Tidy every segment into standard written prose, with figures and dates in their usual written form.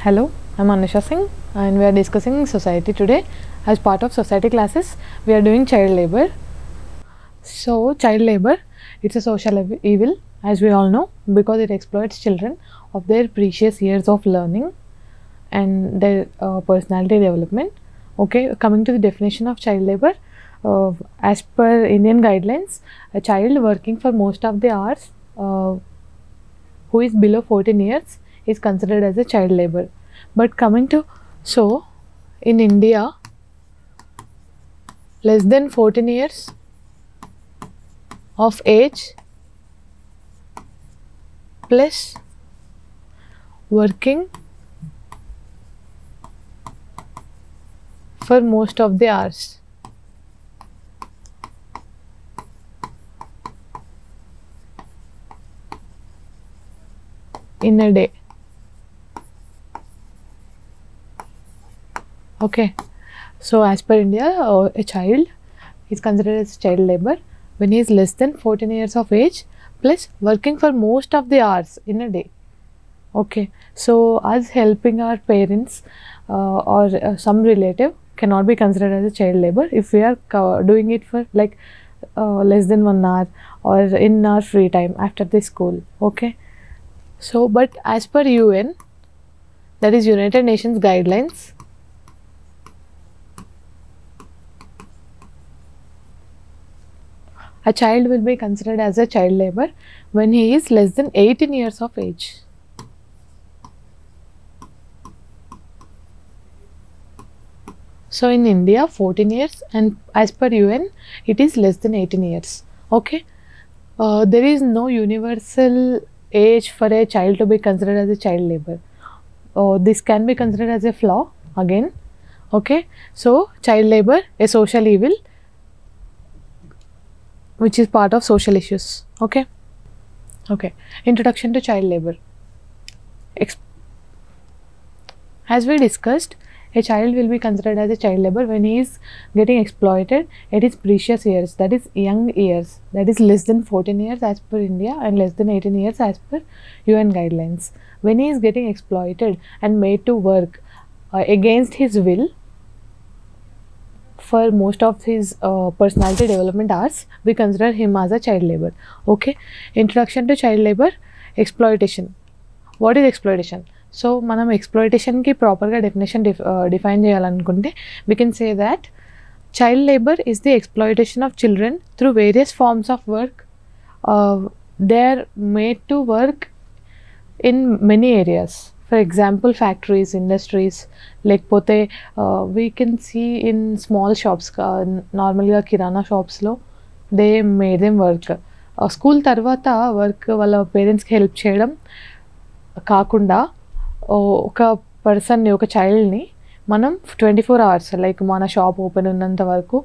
Hello, I'm Anusha Singh and we are discussing society today. As part of society classes, we are doing child labor. So, child labor, it's a social evil as we all know because it exploits children of their precious years of learning and their personality development. Okay, coming to the definition of child labor, as per Indian guidelines, a child working for most of the hours who is below 14 years is considered as a child labor. But coming to, so in India, less than 14 years of age plus working for most of the hours in a day. Okay, so as per India, a child is considered as child labor when he is less than 14 years of age plus working for most of the hours in a day. Okay, so us helping our parents or some relative cannot be considered as a child labor if we are doing it for like less than 1 hour or in our free time after the school. Okay, so but as per UN, that is United Nations guidelines, a child will be considered as a child labor when he is less than 18 years of age. So in India 14 years and as per UN it is less than 18 years. Okay, there is no universal age for a child to be considered as a child labor. This can be considered as a flaw again. Okay, so child labor, a social evil which is part of social issues. Okay, introduction to child labor. As we discussed, a child will be considered as a child labor when he is getting exploited at his precious years, that is young years, that is less than 14 years as per India and less than 18 years as per UN guidelines. When he is getting exploited and made to work against his will for most of his personality development hours, we consider him as a child labor. Okay, introduction to child labor. Exploitation. What is exploitation? So మనం exploitation కి ప్రాపర్గా definition define చేయాలనుకుంటే we can say that child labor is the exploitation of children through various forms of work. They are made to work in many areas. For example, factories, industries, లేకపోతే we can see in small shops, నార్మల్గా కిరాణా షాప్స్లో they made them work. School తర్వాత work వాళ్ళ పేరెంట్స్కి help చేయడం కాకుండా ఒక పర్సన్ని, ఒక చైల్డ్ని మనం 24 hours లైక్ మన షాప్ ఓపెన్ ఉన్నంత వరకు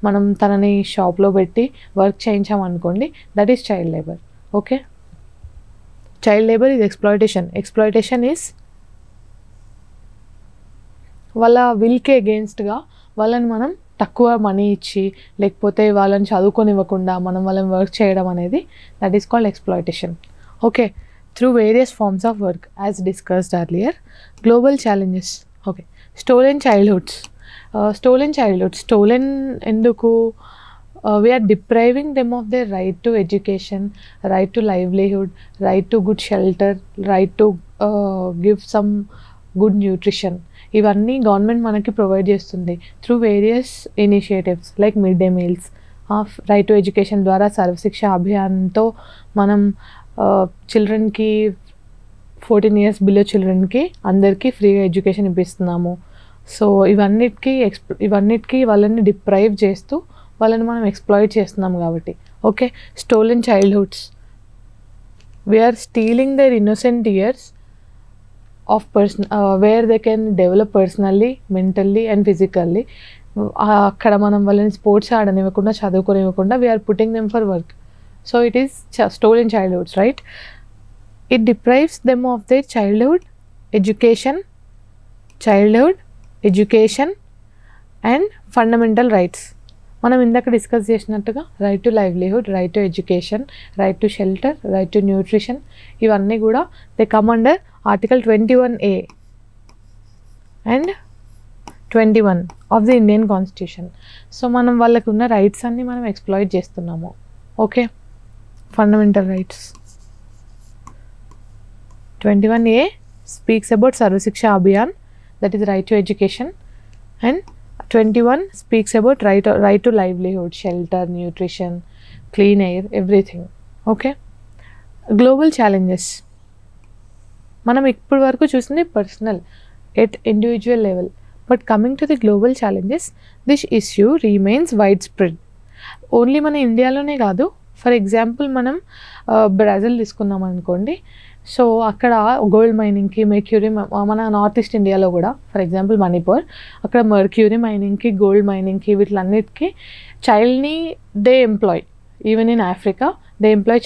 మనం తనని షాప్లో పెట్టి వర్క్ చేయించామనుకోండి, that is child labour. Okay, child labour is exploitation. Exploitation is వాళ్ళ విల్కి అగేన్స్ట్గా వాళ్ళని మనం తక్కువ మనీ ఇచ్చి లేకపోతే వాళ్ళని చదువుకొనివ్వకుండా మనం వాళ్ళని వర్క్ చేయడం అనేది that is called exploitation. Okay, through various forms of work as discussed earlier. Global challenges. Okay, stolen childhoods. Stolen enduku we are depriving them of their right to education, right to livelihood, right to good shelter, right to give some good nutrition. ఇవన్నీ government మనకి provide చేస్తుంది through various initiatives like mid day meals, right to education ద్వారా సర్వశిక్ష అభియాన్తో మనం చిల్డ్రన్కి 14 years below చిల్డ్రన్కి అందరికీ ఫ్రీగా education ఇప్పిస్తున్నాము. So ఇవన్నిటికీ వాళ్ళని deprive చేస్తూ వాళ్ళని మనం ఎక్స్ప్లాయిట్ చేస్తున్నాం కాబట్టి. Okay, stolen childhoods, we're stealing their innocent years of where they can develop personally, mentally and physically. అక్కడ మనం వాళ్ళని స్పోర్ట్స్ ఆడనివ్వకుండా, చదువుకోనివ్వకుండా we're putting them for work. So it is stolen childhoods, right? It deprives them of their childhood education and fundamental rights. మనం ఇందాక discuss చేసినట్టుగా right to livelihood, right to education, right to shelter, right to nutrition, ఇవన్నీ కూడా they come under article 21A and 21 of the Indian constitution. So మనం వాళ్ళకు ఉన్న rights అన్నీ మనం ఎక్స్ప్లాయిట్ చేస్తున్నాము. Okay, fundamental rights. 21A speaks about Sarvashiksha Abhiyan, that is right to education, and 21 speaks about right to livelihood, shelter, nutrition, clean air, everything. Okay, global challenges. మనం ఇప్పటి వరకు చూసింది personal at individual level, but coming to the global challenges, this issue remains wide spread. Only మన ఇండియాలోనే కాదు, for example మనం Brazil తీసుకున్నాం అనుకోండి. సో అక్కడ గోల్డ్ మైనింగ్కి మెర్క్యూరీ, మన నార్త్ ఈస్ట్ ఇండియాలో కూడా ఫర్ ఎగ్జాంపుల్ మణిపూర్, అక్కడ మెర్క్యూరీ మైనింగ్కి, గోల్డ్ మైనింగ్కి, వీటిలన్నిటికీ చైల్డ్ని they employ. Even in Africa they employ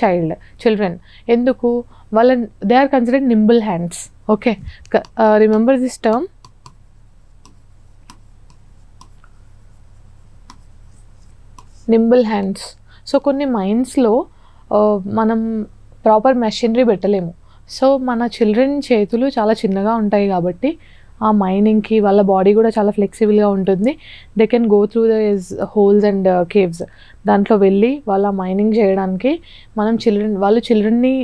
children. ఎందుకు? వాళ్ళ they are considered nimble hands. Okay, remember this term. Nimble hands. So కొన్ని మైన్స్లో మనం ప్రాపర్ మెషినరీ పెట్టలేము. సో మన చిల్డ్రన్ చేతులు చాలా చిన్నగా ఉంటాయి కాబట్టి ఆ మైనింగ్కి వాళ్ళ బాడీ కూడా చాలా ఫ్లెక్సిబుల్గా ఉంటుంది. They can go through the holes and caves. దాంట్లో వెళ్ళి వాళ్ళ మైనింగ్ చేయడానికి వాళ్ళు చిల్డ్రన్ని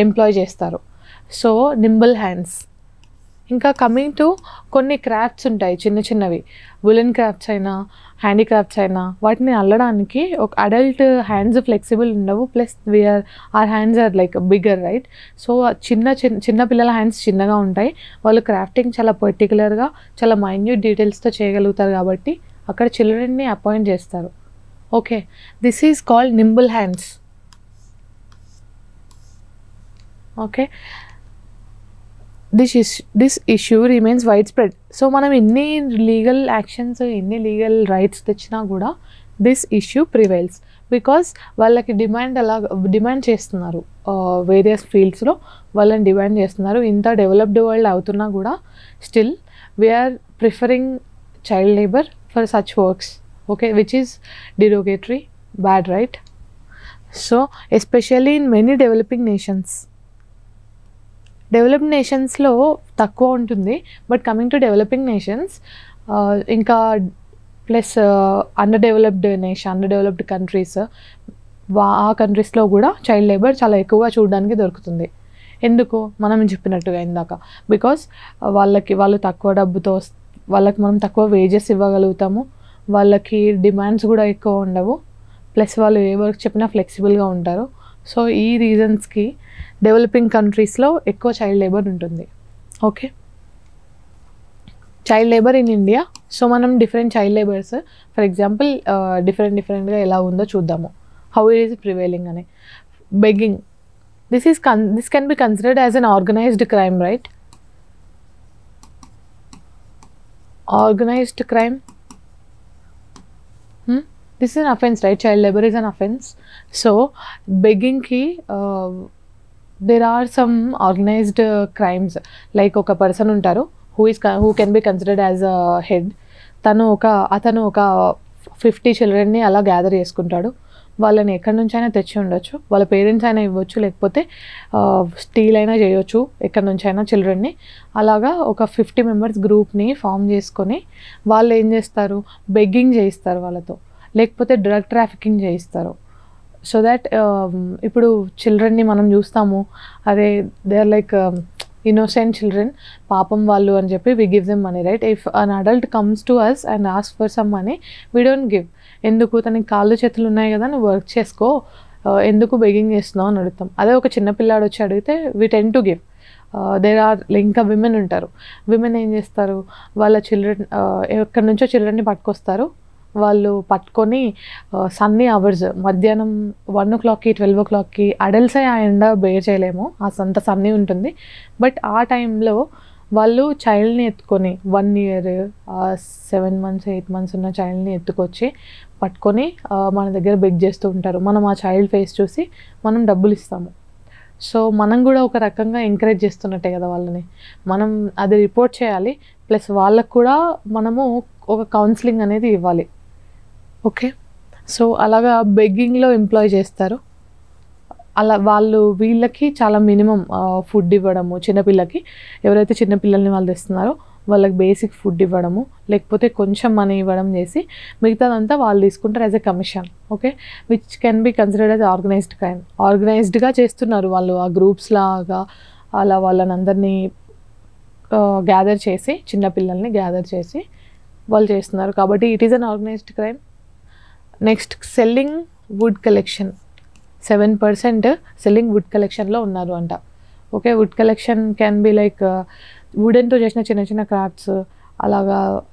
ఎంప్లాయ్ చేస్తారు. So nimble hands. ఇంకా కమింగ్ టు కొన్ని క్రాఫ్ట్స్ ఉంటాయి చిన్న చిన్నవి, వులెన్ క్రాఫ్ట్స్ అయినా హ్యాండీక్రాఫ్ట్స్ అయినా, వాటిని అల్లడానికి ఒక అడల్ట్ హ్యాండ్స్ ఫ్లెక్సిబుల్ ఉండవు, plus our hands are like bigger, right? So చిన్న పిల్లల హ్యాండ్స్ చిన్నగా ఉంటాయి. వాళ్ళు క్రాఫ్టింగ్ చాలా పర్టికులర్గా, చాలా మైన్యూట్ డీటెయిల్స్తో చేయగలుగుతారు కాబట్టి అక్కడ చిల్డ్రన్ని అపాయింట్ చేస్తారు. Okay, this is called nimble hands. Okay, this issue remains widespread. So మనం ఎన్ని లీగల్ యాక్షన్స్, ఎన్ని లీగల్ రైట్స్ తెచ్చినా కూడా దిస్ ఇష్యూ ప్రివైల్స్, బికాస్ వాళ్ళకి డిమాండ్ చేస్తున్నారు. వేరియస్ ఫీల్డ్స్లో వాళ్ళని డిమాండ్ చేస్తున్నారు. ఇంత డెవలప్డ్ వరల్డ్ అవుతున్నా కూడా still we are preferring child labour for such works. Okay, which is derogatory, bad, right? So especially in many developing nations. Developed నేషన్స్లో తక్కువ ఉంటుంది, but coming to developing nations ఇంకా ప్లస్ అండర్ డెవలప్డ్ కంట్రీస్, ఆ కంట్రీస్లో కూడా child labour చాలా ఎక్కువగా చూడడానికి దొరుకుతుంది. ఎందుకు? మనం చెప్పినట్టుగా ఇందాక, బికాస్ వాళ్ళు తక్కువ డబ్బుతో, వాళ్ళకి మనం తక్కువ వేజెస్ ఇవ్వగలుగుతాము, వాళ్ళకి డిమాండ్స్ కూడా ఎక్కువ ఉండవు, ప్లస్ వాళ్ళు ఏ వర్క్ చెప్పినా ఫ్లెక్సిబుల్గా ఉంటారు. సో ఈ రీజన్స్కి డెవలపింగ్ కంట్రీస్లో ఎక్కువ చైల్డ్ లేబర్ ఉంటుంది. Okay, child labour in India. So మనం different child labours, for example డిఫరెంట్గా ఎలా ఉందో చూద్దాము, హౌ ఇట్ ఈస్ ప్రివైలింగ్ అని. Begging, this can be considered as an organised crime, right? Organised crime, this is an offense, right? Child labor is an offense. So begging ki there are some organized crimes, like oka person untaru who can be considered as a head. atanu oka 50 children ni ala gather చేసుకుంటాడు. వాళ్ళని ఎక్కడి నుంచి అయినా తెచ్చి ఉండొచ్చు, వాళ్ళ parents అయినా ఇవ్వచ్చు, లేకపోతే స్టీల్ అయినా చేయొచ్చు ఎక్కడి నుంచి అయినా చిల్డ్రన్ని. అలాగా ఒక 50 మెంబర్స్ గ్రూప్ని ఫామ్ చేసుకొని వాళ్ళు ఏం చేస్తారు, బెగ్గింగ్ చేయిస్తారు వాళ్ళతో, లేకపోతే డ్రగ్ ట్రాఫికింగ్ చేయిస్తారు. సో దాట్ ఇప్పుడు చిల్డ్రన్ని మనం చూస్తాము, అదే they are like innocent children, పాపం వాళ్ళు అని చెప్పి we give them money, right? If an adult comes to us and asks for some money, we don't give. ఎందుకు? తనకి కాళ్ళు చేతులు ఉన్నాయి కదా, నువ్వు వర్క్ చేసుకో, ఎందుకు బెగ్గింగ్ చేస్తున్నావు అని అడుగుతాం. అదే ఒక చిన్న పిల్లాడు వచ్చి అడిగితే we tend to give. There are ఇంకా విమెన్ ఉంటారు. విమెన్ ఏం చేస్తారు, వాళ్ళ చిల్డ్రన్ ఎక్కడి నుంచో చిల్డ్రన్ని పట్టుకొస్తారు. వాళ్ళు పట్టుకొని సన్నీ అవర్స్, మధ్యాహ్నం 1 o'clockకి 12 o'clockకి, అడల్ట్సే ఆ ఎండ బేర్ చేయలేము, అంత సన్నీ ఉంటుంది. బట్ ఆ టైంలో వాళ్ళు చైల్డ్ని ఎత్తుకొని 1 year 7 months 8 months ఉన్న చైల్డ్ని ఎత్తుకొచ్చి పట్టుకొని మన దగ్గర బెగ్ చేస్తూ ఉంటారు. మనం ఆ చైల్డ్ ఫేస్ చూసి మనం డబ్బులు ఇస్తాము. సో మనం కూడా ఒక రకంగా ఎంకరేజ్ చేస్తున్నట్టే కదా వాళ్ళని. మనం అది రిపోర్ట్ చేయాలి, ప్లస్ వాళ్ళకు కూడా మనము ఒక కౌన్సిలింగ్ అనేది ఇవ్వాలి. ఓకే, సో అలాగా బెగ్గింగ్లో ఎంప్లాయ్ చేస్తారు. అలా వీళ్ళకి చాలా మినిమం ఫుడ్ ఇవ్వడము, చిన్నపిల్లకి ఎవరైతే చిన్నపిల్లల్ని వాళ్ళు తెస్తున్నారో వాళ్ళకి బేసిక్ ఫుడ్ ఇవ్వడము, లేకపోతే కొంచెం మనీ ఇవ్వడం చేసి మిగతాదంతా వాళ్ళు తీసుకుంటారు as a commission. Okay, which can be considered as organised crime. ఆర్గనైజ్డ్గా చేస్తున్నారు వాళ్ళు, ఆ గ్రూప్స్ లాగా అలా వాళ్ళని అందరినీ గ్యాదర్ చేసి, చిన్నపిల్లల్ని గ్యాదర్ చేసి వాళ్ళు చేస్తున్నారు, కాబట్టి it is an organised crime. Next selling wood collection. 7% selling wood కలెక్షన్లో ఉన్నారు అంట. Okay, wood collection can be like వుడెన్తో చేసిన చిన్న చిన్న క్రాఫ్ట్స్,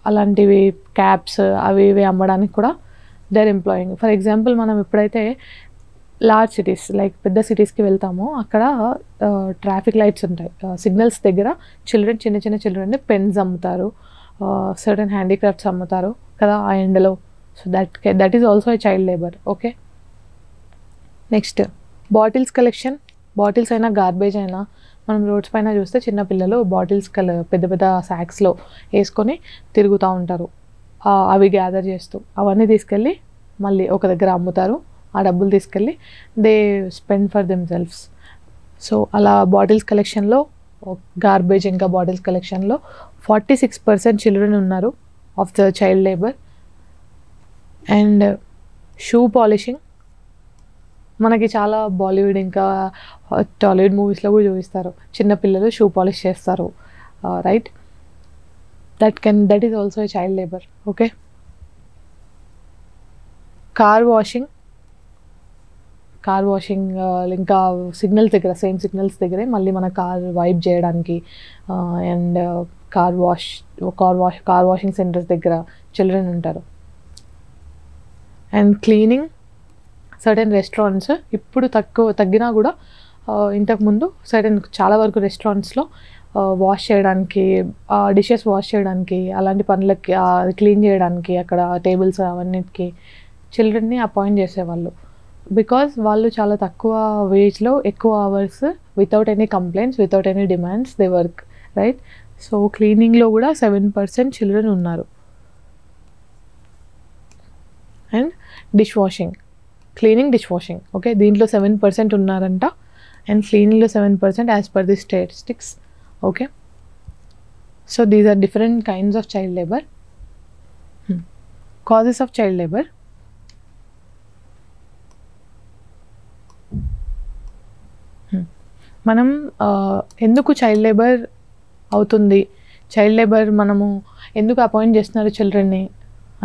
అలాంటివి క్యాప్స్ అవి ఇవి అమ్మడానికి కూడా they are employing. For example మనం ఎప్పుడైతే లార్జ్ సిటీస్ లైక్ పెద్ద సిటీస్కి వెళ్తామో అక్కడ ట్రాఫిక్ లైట్స్ ఉంటాయి, సిగ్నల్స్ దగ్గర చిన్న చిన్న చిల్డ్రన్ని పెన్స్ అమ్ముతారు, సర్టన్ హ్యాండీక్రాఫ్ట్స్ అమ్ముతారు కదా ఆ ఎండలో. So that is also a child labour. Okay, next bottles collection. Bottles అయినా గార్బేజ్ అయినా మనం రోడ్స్ పైన చూస్తే చిన్నపిల్లలు బాటిల్స్ పెద్ద పెద్ద సాక్స్లో వేసుకొని తిరుగుతూ ఉంటారు, అవి గ్యాదర్ చేస్తూ అవన్నీ తీసుకెళ్ళి మళ్ళీ ఒక దగ్గర అమ్ముతారు. ఆ డబ్బులు తీసుకెళ్ళి they spend for themselves. So అలా బాటిల్స్ కలెక్షన్లో, గార్బేజ్ ఇంకా బాటిల్స్ కలెక్షన్లో 46% చిల్డ్రన్ ఉన్నారు of the child labour. And shoe polishing. మనకి చాలా బాలీవుడ్ ఇంకా టాలీవుడ్ మూవీస్లో కూడా చూపిస్తారు, చిన్నపిల్లలు షూ పాలిష్ చేస్తారు, right? That is also a child labour. Okay, car washing ఇంకా సిగ్నల్స్ దగ్గర, సేమ్ సిగ్నల్స్ దగ్గరే మళ్ళీ మన కార్ వైప్ చేయడానికి అండ్ కార్ వాషింగ్ సెంటర్స్ దగ్గర చిల్డ్రన్ ఉంటారు. And cleaning. సర్టెన్ రెస్టారెంట్స్ ఇప్పుడు తగ్గినా కూడా ఇంతకుముందు చాలా వరకు రెస్టారెంట్స్లో వాష్ చేయడానికి, డిషెస్ వాష్ చేయడానికి, అలాంటి పనులకి క్లీన్ చేయడానికి అక్కడ టేబుల్స్ అవన్నిటికి చిల్డ్రన్ని అపాయింట్ చేసేవాళ్ళు. బికాజ్ వాళ్ళు చాలా తక్కువ వేజ్లో ఎక్కువ hours without any complaints, without any demands they work, right? So క్లీనింగ్లో కూడా 7% చిల్డ్రన్ ఉన్నారు. And dish washing, dish washing. Okay, దీంట్లో 7% ఉన్నారంట. అండ్ క్లీనింగ్లో 7% as per the statistics. Okay, so these are different kinds of child labour. Causes of child labour. మనం ఎందుకు child labour అవుతుంది, child labour మనము ఎందుకు అపాయింట్ చేస్తున్నారు చిల్డ్రన్ని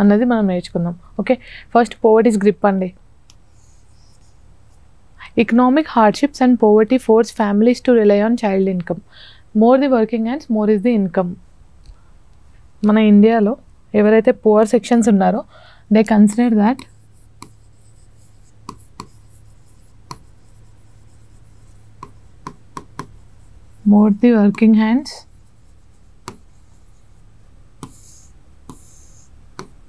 అన్నది మనం నేర్చుకుందాం. ఓకే, ఫస్ట్ పోవర్టీస్ గ్రిప్ అండి. Economic hardships and poverty force families to rely on child income. More the working hands, more is the income. మన ఇండియాలో ఎవరైతే పువర్ సెక్షన్స్ ఉన్నారో they consider that more the working hands,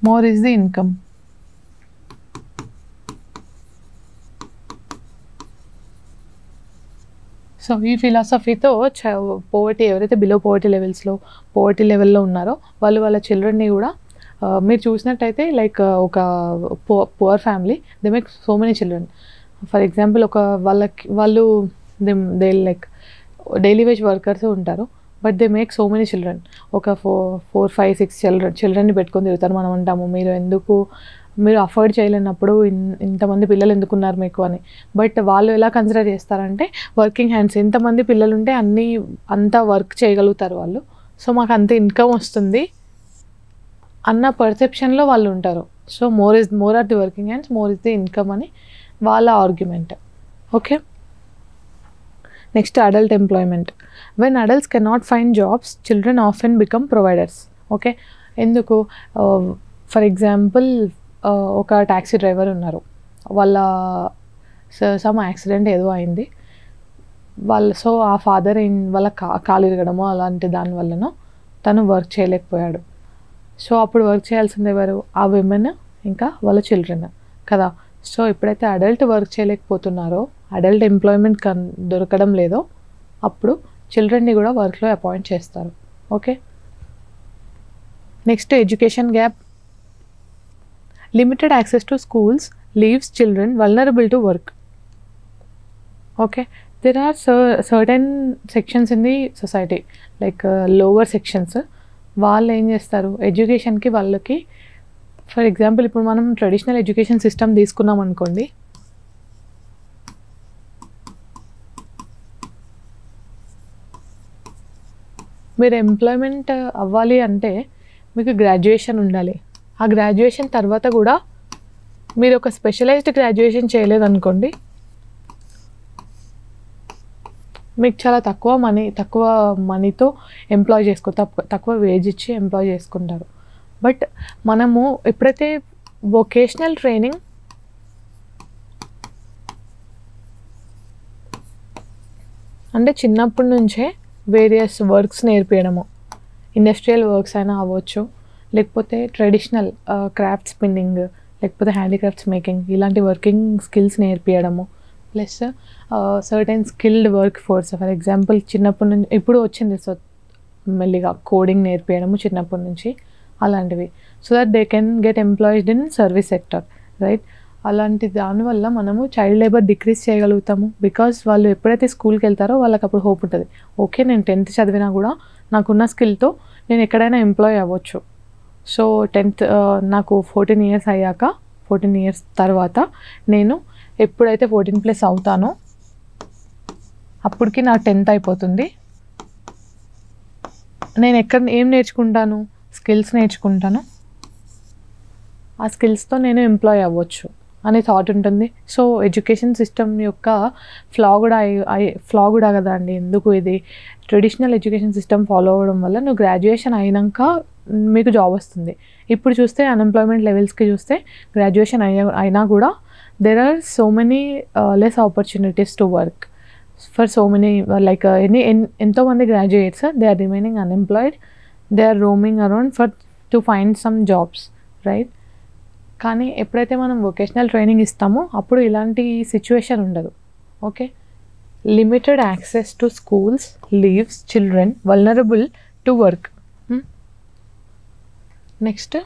more is the income. So ఈ ఫిలాసఫీతో poverty ఎవరైతే below poverty లెవెల్లో ఉన్నారో వాళ్ళ చిల్డ్రన్ని కూడా మీరు చూసినట్టయితే లైక్ ఒక poor family they make so many children. For example వాళ్ళు they like daily wage workers ఉంటారు, but they make so many children. ఒక 4, 5, 6 చిల్డ్రన్ని పెట్టుకొని తిరుగుతారు. మనం అంటాము మీరు అఫోర్డ్ చేయలేనప్పుడు ఇంతమంది పిల్లలు ఎందుకున్నారు మీకు అని. బట్ వాళ్ళు ఎలా కన్సిడర్ చేస్తారంటే వర్కింగ్ హ్యాండ్స్, ఎంతమంది పిల్లలు ఉంటే అంత వర్క్ చేయగలుగుతారు వాళ్ళు, సో మాకు అంత ఇన్కమ్ వస్తుంది అన్న పర్సెప్షన్లో వాళ్ళు ఉంటారు. So more are the working hands, more is the income అని వాళ్ళ argument. Okay, next adult employment. When adults cannot find jobs, children often become providers. Okay, ఎందుకు? ఫర్ ఎగ్జాంపుల్ ఒక ట్యాక్సీ డ్రైవర్ ఉన్నారు, వాళ్ళ సమ్ యాక్సిడెంట్ ఏదో అయింది, so ఆ father వాళ్ళ కాలు ఇరగడమో అలాంటి దానివల్లనో తను వర్క్ చేయలేకపోయాడు. సో అప్పుడు వర్క్ చేయాల్సింది ఎవరు? ఆ విమెన్ ఇంకా వాళ్ళ చిల్డ్రన్ కదా. సో ఎప్పుడైతే అడల్ట్ వర్క్ చేయలేకపోతున్నారో, అడల్ట్ ఎంప్లాయ్మెంట్ దొరకడం లేదో, అప్పుడు చిల్డ్రన్ని కూడా వర్క్లో అపాయింట్ చేస్తారు. Okay, next education gap. Limited access to schools leaves children vulnerable to work. Okay, there are certain sections in the society like lower sections వాళ్ళు ఏం చేస్తారు, ఎడ్యుకేషన్కి వాళ్ళకి ఫర్ ఎగ్జాంపుల్ ఇప్పుడు మనం ట్రెడిషనల్ ఎడ్యుకేషన్ సిస్టమ్ తీసుకున్నాం అనుకోండి, మీరు ఎంప్లాయ్మెంట్ అవ్వాలి అంటే మీకు గ్రాడ్యుయేషన్ ఉండాలి. ఆ గ్రాడ్యుయేషన్ తర్వాత కూడా మీరు ఒక స్పెషలైజ్డ్ గ్రాడ్యుయేషన్ చేయలేదనుకోండి, మీకు చాలా తక్కువ మనీతో ఎంప్లాయ్ తక్కువ వేజ్ ఇచ్చి ఎంప్లాయ్ చేసుకుంటారు. బట్ మనము ఎప్పుడైతే వొకేషనల్ ట్రైనింగ్ అంటే చిన్నప్పటి నుంచే వేరియస్ వర్క్స్ నేర్పించడము, ఇండస్ట్రియల్ వర్క్స్ అయినా అవ్వచ్చు, లేకపోతే ట్రెడిషనల్ క్రాఫ్ట్ స్పిన్నింగ్, లేకపోతే హ్యాండీక్రాఫ్ట్స్ మేకింగ్, ఇలాంటి వర్కింగ్ స్కిల్స్ నేర్పించడము, plus certain skilled work force. For example చిన్నప్పటి నుంచి ఇప్పుడు వచ్చింది, సో మెల్లిగా కోడింగ్ నేర్పించడము చిన్నప్పటి నుంచి, అలాంటివి, so that they can get employed in service sector, right. అలాంటి దానివల్ల మనము చైల్డ్ లేబర్ డిక్రీజ్ చేయగలుగుతాము. బికాజ్ వాళ్ళు ఎప్పుడైతే స్కూల్కి వెళ్తారో వాళ్ళకి అప్పుడు హోప్ ఉంటుంది, ఓకే నేను 10th చదివినా కూడా నాకున్న స్కిల్తో నేను ఎక్కడైనా ఎంప్లాయ్ అవ్వచ్చు. సో 10th నాకు 14 years అయ్యాక, 14 years తర్వాత నేను ఎప్పుడైతే 14+ అవుతానో అప్పటికి నా 10th అయిపోతుంది. నేను ఏం నేర్చుకుంటాను, స్కిల్స్ నేర్చుకుంటాను, ఆ స్కిల్స్తో నేను ఎంప్లాయ్ అవ్వచ్చు అనే థాట్ ఉంటుంది. సో ఎడ్యుకేషన్ సిస్టమ్ యొక్క ఫ్లా కూడా కదా అండి. ఎందుకు ఇది ట్రెడిషనల్ ఎడ్యుకేషన్ సిస్టమ్ ఫాలో అవ్వడం వల్ల నువ్వు గ్రాడ్యుయేషన్ అయినాక మీకు జాబ్ వస్తుంది. ఇప్పుడు చూస్తే అన్ఎంప్లాయ్మెంట్ లెవెల్స్కి చూస్తే గ్రాడ్యుయేషన్ అయినా కూడా there are so many less opportunities to work for so many like ఎంతో మంది graduates they are remaining unemployed, they are roaming around to find some jobs, right. కానీ ఎప్పుడైతే మనం వొకేషనల్ ట్రైనింగ్ ఇస్తామో అప్పుడు ఇలాంటి సిచ్యువేషన్ ఉండదు. Okay, limited access to schools leaves children vulnerable to work. Next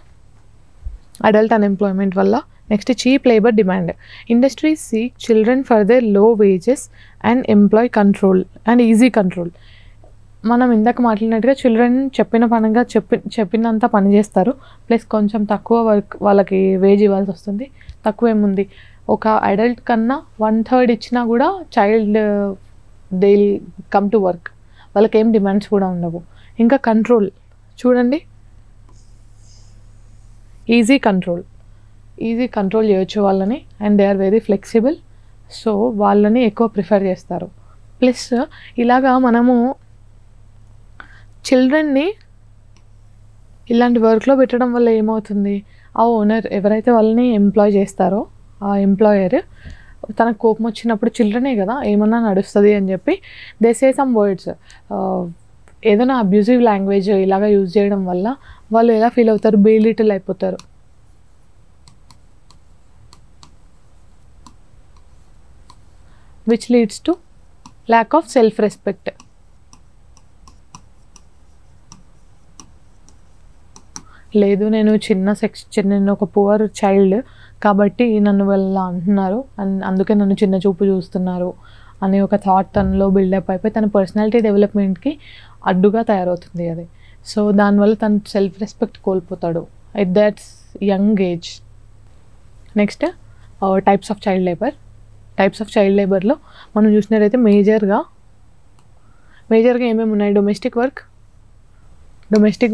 adult unemployment వల్ల. Next cheap labour demand. Industries seek children for their low wages and employ control and easy control. మనం ఇందాక మాట్లాడినట్టుగా children చెప్పినంత పని చేస్తారు, plus కొంచెం తక్కువ work వాళ్ళకి veg ఇవ్వాల్సి వస్తుంది. తక్కువ ఏముంది, ఒక అడల్ట్ కన్నా 1/3 ఇచ్చినా కూడా child they come to work, వాళ్ళకి ఏం డిమాండ్స్ కూడా ఉండవు. ఇంకా కంట్రోల్ చూడండి, ఈజీ కంట్రోల్ చేయొచ్చు వాళ్ళని, and they are very flexible, so వాళ్ళని ఎక్కువ ప్రిఫర్ చేస్తారు. ప్లస్ ఇలాగా మనము చిల్డ్రన్ని ఇలాంటి వర్క్లో పెట్టడం వల్ల ఏమవుతుంది, ఆ ఓనర్ ఎవరైతే వాళ్ళని ఎంప్లాయ్ చేస్తారో ఆ ఎంప్లాయర్ తనకు కోపం వచ్చినప్పుడు చిల్డ్రనే కదా ఏమన్నా నడుస్తుంది అని చెప్పి దే సే సమ్ వర్డ్స్, ఏదైనా అబ్యూజివ్ లాంగ్వేజ్ ఇలాగా యూజ్ చేయడం వల్ల వాళ్ళు ఎలా ఫీల్ అవుతారు, బేలిటిల్ అయిపోతారు. Which leads to lack of self respect. లేదు నేను నేను ఒక పువర్ చైల్డ్ కాబట్టి నన్ను వాళ్ళ అంటున్నారు, అందుకే నన్ను చిన్న చూపు చూస్తున్నారు అనే ఒక థాట్ తనలో బిల్డప్ అయిపోయి తన పర్సనాలిటీ డెవలప్మెంట్కి అడ్డుగా తయారవుతుంది అది. సో దానివల్ల తను సెల్ఫ్ రెస్పెక్ట్ కోల్పోతాడు at that's young age. Next types of child లేబర్లో మనం చూసినట్టయితే మేజర్గా ఏమేమి ఉన్నాయి, domestic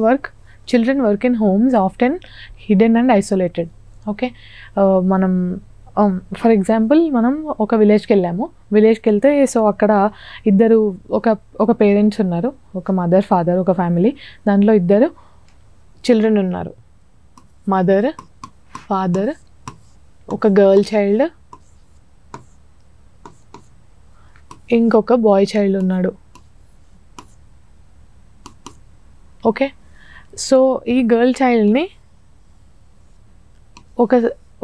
work, children work in homes often hidden and isolated. Okay, మనం ఫర్ ఎగ్జాంపుల్ మనం ఒక విలేజ్కి వెళ్తే సో అక్కడ ఒక పేరెంట్స్ ఉన్నారు, ఒక మదర్ ఫాదర్, ఒక ఫ్యామిలీ, దాంట్లో 2 చిల్డ్రన్ ఉన్నారు, మదర్ ఫాదర్, ఒక గర్ల్ చైల్డ్, ఇంకొక బాయ్ చైల్డ్ ఉన్నాడు. ఓకే, సో ఈ గర్ల్ చైల్డ్ని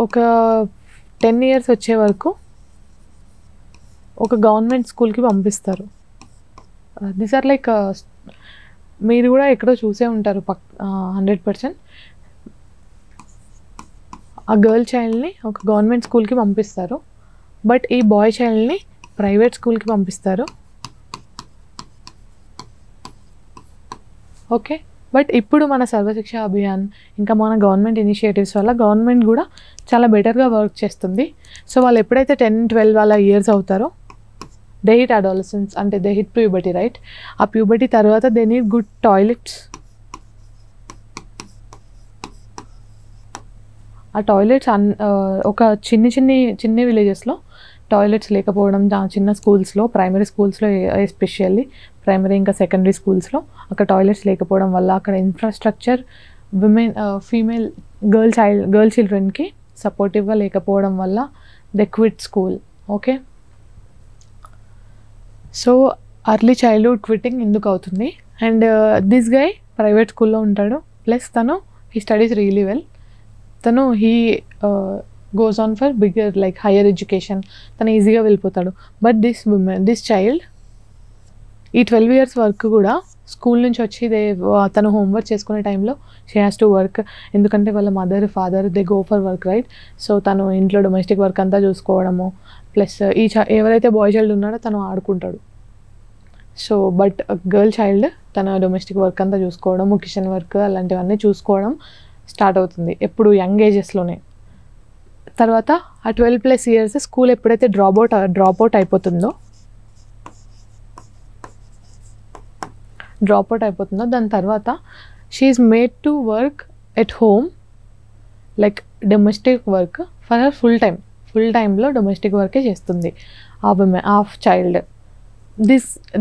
ఒక 10 years వచ్చే వరకు ఒక గవర్నమెంట్ స్కూల్కి పంపిస్తారు. దీస్ ఆర్ లైక్ మీరు కూడా ఎక్కడో చూసే ఉంటారు 100%. ఆ గర్ల్ చైల్డ్ని ఒక గవర్నమెంట్ స్కూల్కి పంపిస్తారు, బట్ ఈ బాయ్ చైల్డ్ని ప్రైవేట్ స్కూల్కి పంపిస్తారు. ఓకే, బట్ ఇప్పుడు మన సర్వశిక్ష అభియాన్ ఇంకా మన గవర్నమెంట్ ఇనిషియేటివ్స్ వల్ల గవర్నమెంట్ కూడా చాలా బెటర్గా వర్క్ చేస్తుంది. సో వాళ్ళు ఎప్పుడైతే 10-12 వాళ్ళ ఇయర్స్ అవుతారో దే హిట్ అడాలసెన్స్, అంటే దే హిట్ ప్యూబర్టీ, రైట్? ఆ ప్యూబర్టీ తర్వాత దే నీడ్ గుడ్ టాయిలెట్స్. ఆ టాయిలెట్స్ ఒక చిన్న విలేజెస్లో టాయిలెట్స్ లేకపోవడం, చిన్న స్కూల్స్లో, ప్రైమరీ స్కూల్స్లో ఎస్పెషల్లీ ప్రైమరీ ఇంకా సెకండరీ స్కూల్స్లో అక్కడ టాయిలెట్స్ లేకపోవడం వల్ల అక్కడ ఇన్ఫ్రాస్ట్రక్చర్ ఫీమేల్ గర్ల్ చిల్డ్రన్కి సపోర్టివ్గా లేకపోవడం వల్ల they quit school. Okay, so early childhood quitting ఎందుకు అవుతుంది? అండ్ దిస్ గై ప్రైవేట్ స్కూల్లో ఉంటాడు, ప్లస్ తను హీ స్టడీస్ రియలీ వెల్, తను he goes on for bigger like higher education, తను ఈజీగా వెళ్ళిపోతాడు. బట్ దిస్ చైల్డ్ ఈ 12 years వర్క్ కూడా స్కూల్ నుంచి వచ్చి తను హోంవర్క్ చేసుకునే టైంలో షీ హ్యాస్ టు వర్క్, ఎందుకంటే వాళ్ళ mother father they go for work, right? So తను ఇంట్లో డొమెస్టిక్ వర్క్ అంతా చూసుకోవడము, ప్లస్ ఎవరైతే బాయ్ చైల్డ్ ఉన్నాడో తను ఆడుకుంటాడు. సో బట్ గర్ల్ చైల్డ్ తన డొమెస్టిక్ వర్క్ అంతా చూసుకోవడం, కిచెన్ వర్క్ అలాంటివన్నీ చూసుకోవడం స్టార్ట్ అవుతుంది ఎప్పుడు యంగ్ ఏజెస్లోనే. తర్వాత ఆ 12+ years స్కూల్ ఎప్పుడైతే డ్రాప్ అవుట్ అయిపోతుందో దాని తర్వాత she is made to work at home like domestic work for her full టైంలో డొమెస్టిక్ వర్కే చేస్తుంది ఆ child.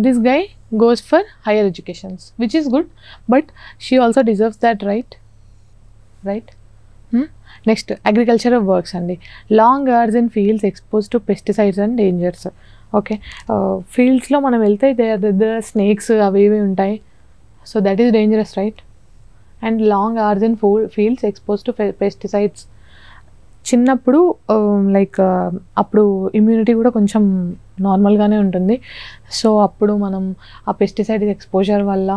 This guy goes for higher educations which is good, but she also deserves that right. Next agricultural works అండి. Long hours in fields expose to pesticides and dangers. Okay, ఫీల్డ్స్లో మనం వెళ్తే దగ్గర snakes అవి ఇవి ఉంటాయి, so that is dangerous, right? And long hours in fields expose to pesticides. చిన్నప్పుడు like అప్పుడు ఇమ్యూనిటీ కూడా కొంచెం నార్మల్గానే ఉంటుంది. సో అప్పుడు మనం ఆ పెస్టిసైడ్ ఎక్స్పోజర్ వల్ల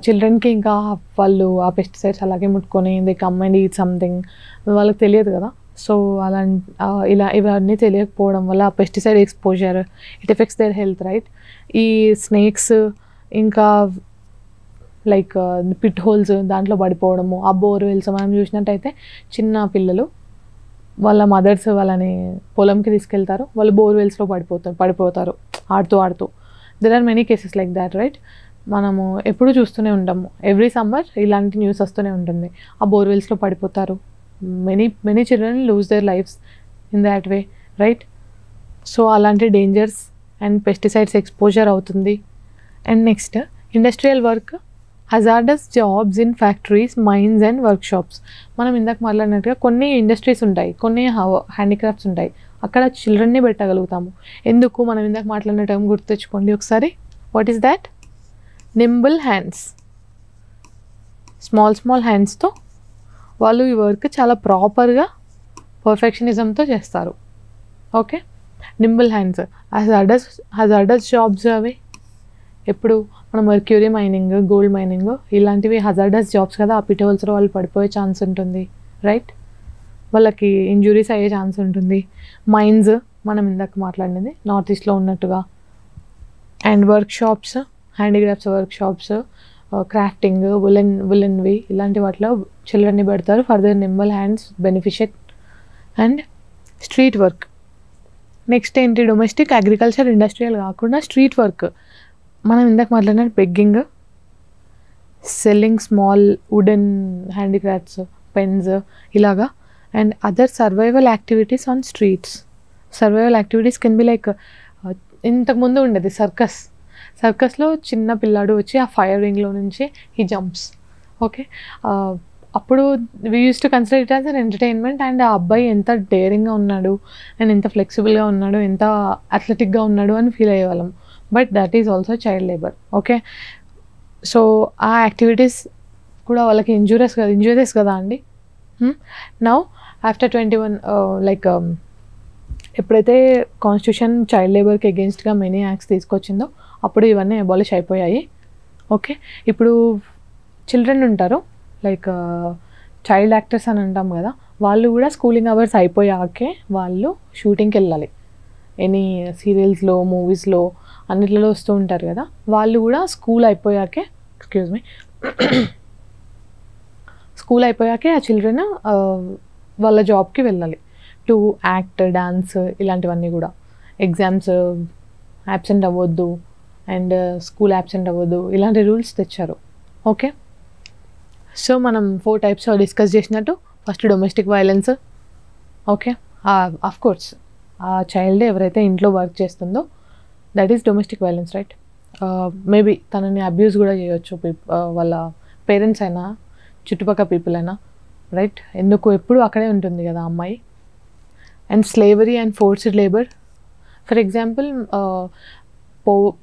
చిల్డ్రన్కి ఇంకా వాళ్ళు ఆ పెస్టిసైడ్స్ అలాగే ముట్టుకొని they come and eat something, వాళ్ళకి తెలియదు కదా. సో ఇవన్నీ తెలియకపోవడం వల్ల ఆ pesticide exposure it effects their health, right? ఈ స్నేక్స్ ఇంకా లైక్ పిట్ హోల్స్ దాంట్లో పడిపోవడము, ఆ బోర్వెల్స్ మనం చూసినట్టయితే చిన్న పిల్లలు వాళ్ళ మదర్స్ వాళ్ళని పొలంకి తీసుకెళ్తారు, వాళ్ళు బోర్వెల్స్లో పడిపోతారు ఆడుతూ. There are many cases like that, right? మనము ఎప్పుడు చూస్తూనే ఉంటాము, ఎవ్రీ సమ్మర్ ఇలాంటి న్యూస్ వస్తూనే ఉంటుంది. ఆ బోర్వెల్స్లో పడిపోతారు, many children lose their lives in that way, right? So అలాంటి డేంజర్స్ అండ్ పెస్టిసైడ్స్ ఎక్స్పోజర్ అవుతుంది. And next industrial work, hazardous jobs in factories, mines and workshops. మనం ఇందాక మాట్లాడినట్టుగా కొన్ని ఇండస్ట్రీస్ ఉంటాయి, కొన్ని హ్యాండిక్రాఫ్ట్స్ ఉంటాయి, అక్కడ చిల్డ్రన్ని పెట్టగలుగుతాము. ఎందుకు? మనం ఇందాక మాట్లాడిన టైం గుర్తు తెచ్చుకోండి ఒకసారి. What is that? Nimble hands. Small హ్యాండ్స్తో వాళ్ళు ఈ వర్క్ చాలా ప్రాపర్గా పర్ఫెక్షనిజంతో చేస్తారు. Okay, nimble hands. Hazardous jobs అవి ఎప్పుడు మనం మెర్క్యూరీ మైనింగ్, గోల్డ్ మైనింగ్ ఇలాంటివి హజార్డస్ జాబ్స్ కదా, ఆ పిట్ హోల్స్లో వాళ్ళు పడిపోయే ఛాన్స్ ఉంటుంది, రైట్? వాళ్ళకి ఇంజురీస్ అయ్యే ఛాన్స్ ఉంటుంది. మైన్స్ మనం ఇందాక మాట్లాడినది నార్త్ ఈస్ట్లో ఉన్నట్టుగా. And workshops, handicrafts workshops, crafting, ఉలెన్వి ఇలాంటి వాటిలో చిల్డ్రన్ని పెడతారు for their nimble hands beneficiate. And street work. Next ఏంటి? డొమెస్టిక్, అగ్రికల్చర్, ఇండస్ట్రియల్ కాకుండా స్ట్రీట్ వర్క్. మనం ఇందాక మాట్లాడిన begging, selling small wooden handicrafts, pens ఇలాగా. And other survival activities on streets. Survival activities can be like ఇంతకుముందు ఉండేది సర్కస్లో చిన్న పిల్లాడు వచ్చి ఆ ఫైర్ రింగ్లో నుంచి హీ జంప్స్. ఓకే, అప్పుడు we use to consider it as an entertainment. And ఆ అబ్బాయి ఎంత డేరింగ్గా ఉన్నాడు అండ్ ఎంత ఫ్లెక్సిబుల్గా ఉన్నాడు, ఎంత అథ్లెటిక్గా ఉన్నాడు అని ఫీల్ అయ్యేవాళ్ళం. But that is also child labour. Okay, so ఆ యాక్టివిటీస్ కూడా వాళ్ళకి ఇంజూరియస్ కదా అండి. నౌ ఆఫ్టర్ 21 లైక్ ఎప్పుడైతే కాన్స్టిట్యూషన్ చైల్డ్ లేబర్కి అగెన్స్ట్గా మెనీ యాక్ట్స్ తీసుకొచ్చిందో అప్పుడు ఇవన్నీ అబాలిష్ అయిపోయాయి. ఓకే, ఇప్పుడు చిల్డ్రన్ ఉంటారు లైక్ చైల్డ్ యాక్టర్స్ అని అంటాం కదా, వాళ్ళు కూడా స్కూలింగ్ అవర్స్ అయిపోయాకే వాళ్ళు షూటింగ్కి వెళ్ళాలి. ఎనీ సీరియల్స్లో, మూవీస్లో అన్నిట్లలో వస్తూ ఉంటారు కదా, వాళ్ళు కూడా స్కూల్ అయిపోయాకే స్కూల్ అయిపోయాకే ఆ చిల్డ్రన్ వాళ్ళ జాబ్కి వెళ్ళాలి టు యాక్ట్, డాన్స్ ఇలాంటివన్నీ కూడా. ఎగ్జామ్స్ యాబ్సెంట్ అవ్వద్దు అండ్ స్కూల్ యాబ్సెంట్ అవ్వద్దు, ఇలాంటి రూల్స్ తెచ్చారు. ఓకే, సో మనం 4 టైప్స్ డిస్కస్ చేసినట్టు. First domestic violence. Okay, of course ఆ చైల్డ్ ఎవరైతే ఇంట్లో వర్క్ చేస్తుందో that is domestic violence, right. Maybe తనని అబ్యూస్ కూడా చేయొచ్చు వాళ్ళ పేరెంట్స్ అయినా చుట్టుపక్కల పీపుల్ అయినా, రైట్. ఎందుకు ఎప్పుడు అక్కడే ఉంటుంది కదా అమ్మాయి. And slavery and forced labour. For example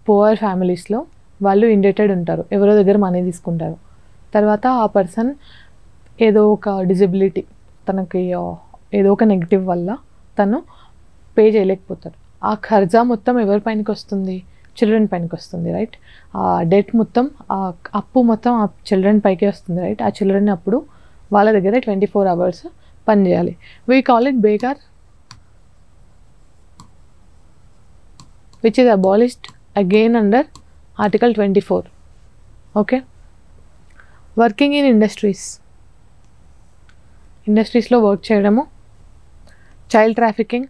poor ఫ్యామిలీస్లో వాళ్ళు ఇండెటెడ్ ఉంటారు, ఎవరో దగ్గర మనీ తీసుకుంటారు. తర్వాత ఆ పర్సన్ ఏదో ఒక డిజబిలిటీ, తనకి ఏదో ఒక నెగిటివ్ వల్ల తను పే చేయలేకపోతారు. ఆ ఖర్చా మొత్తం ఎవరి పైనకి వస్తుంది? చిల్డ్రన్ పైనకి వస్తుంది, రైట్. ఆ డెట్ మొత్తం, ఆ అప్పు మొత్తం ఆ చిల్డ్రన్ పైకే వస్తుంది, రైట్. ఆ చిల్డ్రన్ అప్పుడు వాళ్ళ దగ్గర 24 hours పని చేయాలి. We call it begar, which is abolished again under Article 24. Okay, working in ఇండస్ట్రీస్లో work చేయడము. చైల్డ్ ట్రాఫికింగ్,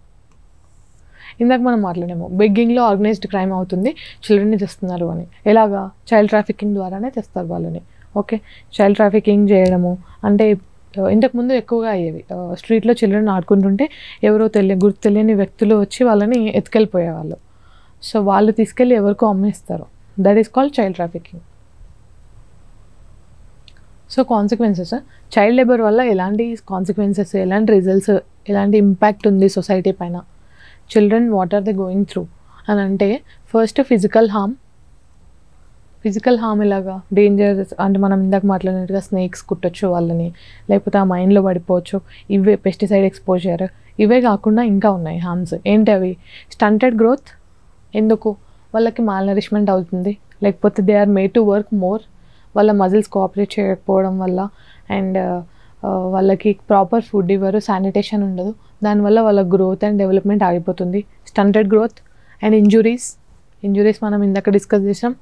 ఇందాక మనం మాట్లాడాము. బెగ్గింగ్లో ఆర్గనైజ్డ్ క్రైమ్ అవుతుంది, చిల్డ్రన్ని తెస్తున్నారు అని. ఎలాగా? చైల్డ్ ట్రాఫికింగ్ ద్వారానే తెస్తారు వాళ్ళని. ఓకే, చైల్డ్ ట్రాఫికింగ్ చేయడము అంటే ఇంతకుముందు ఎక్కువగా అయ్యేవి. స్ట్రీట్లో చిల్డ్రన్ ఆడుకుంటుంటే ఎవరో గుర్తు తెలియని వ్యక్తులు వచ్చి వాళ్ళని ఎత్తుకెళ్ళిపోయేవాళ్ళు. సో వాళ్ళు తీసుకెళ్ళి ఎవరికో అమ్మేస్తారు. That is called child trafficking. So consequences, child labour వల్ల ఎలాంటి కాన్సిక్వెన్సెస్, ఎలాంటి రిజల్ట్స్, ఎలాంటి ఇంపాక్ట్ ఉంది సొసైటీ పైన, children what are they going through అని అంటే, first physical harm. Physical harm ఎలాగా? డేంజర్స్ అంటే మనం ఇందాక మాట్లాడినట్టుగా స్నేక్స్ కుట్టచ్చు వాళ్ళని, లేకపోతే ఆ మైండ్లో పడిపోవచ్చు. ఇవే పెస్టిసైడ్ ఎక్స్పోజర్. ఇవే కాకుండా ఇంకా ఉన్నాయి హార్మ్స్. ఏంటి అవి? Stunted growth. ఎందుకు? వాళ్ళకి మాల్ నరిష్మెంట్ అవుతుంది, లేకపోతే they are made to work more. వాళ్ళ మజిల్స్ కోఆపరేట్ చేయకపోవడం వల్ల, అండ్ వాళ్ళకి ప్రాపర్ ఫుడ్ ఇవ్వరు, శానిటేషన్ ఉండదు. దానివల్ల వాళ్ళ గ్రోత్ అండ్ డెవలప్మెంట్ ఆగిపోతుంది. Stunted growth. అండ్ ఇంజురీస్ మనం ఇందాక డిస్కస్ చేసాం.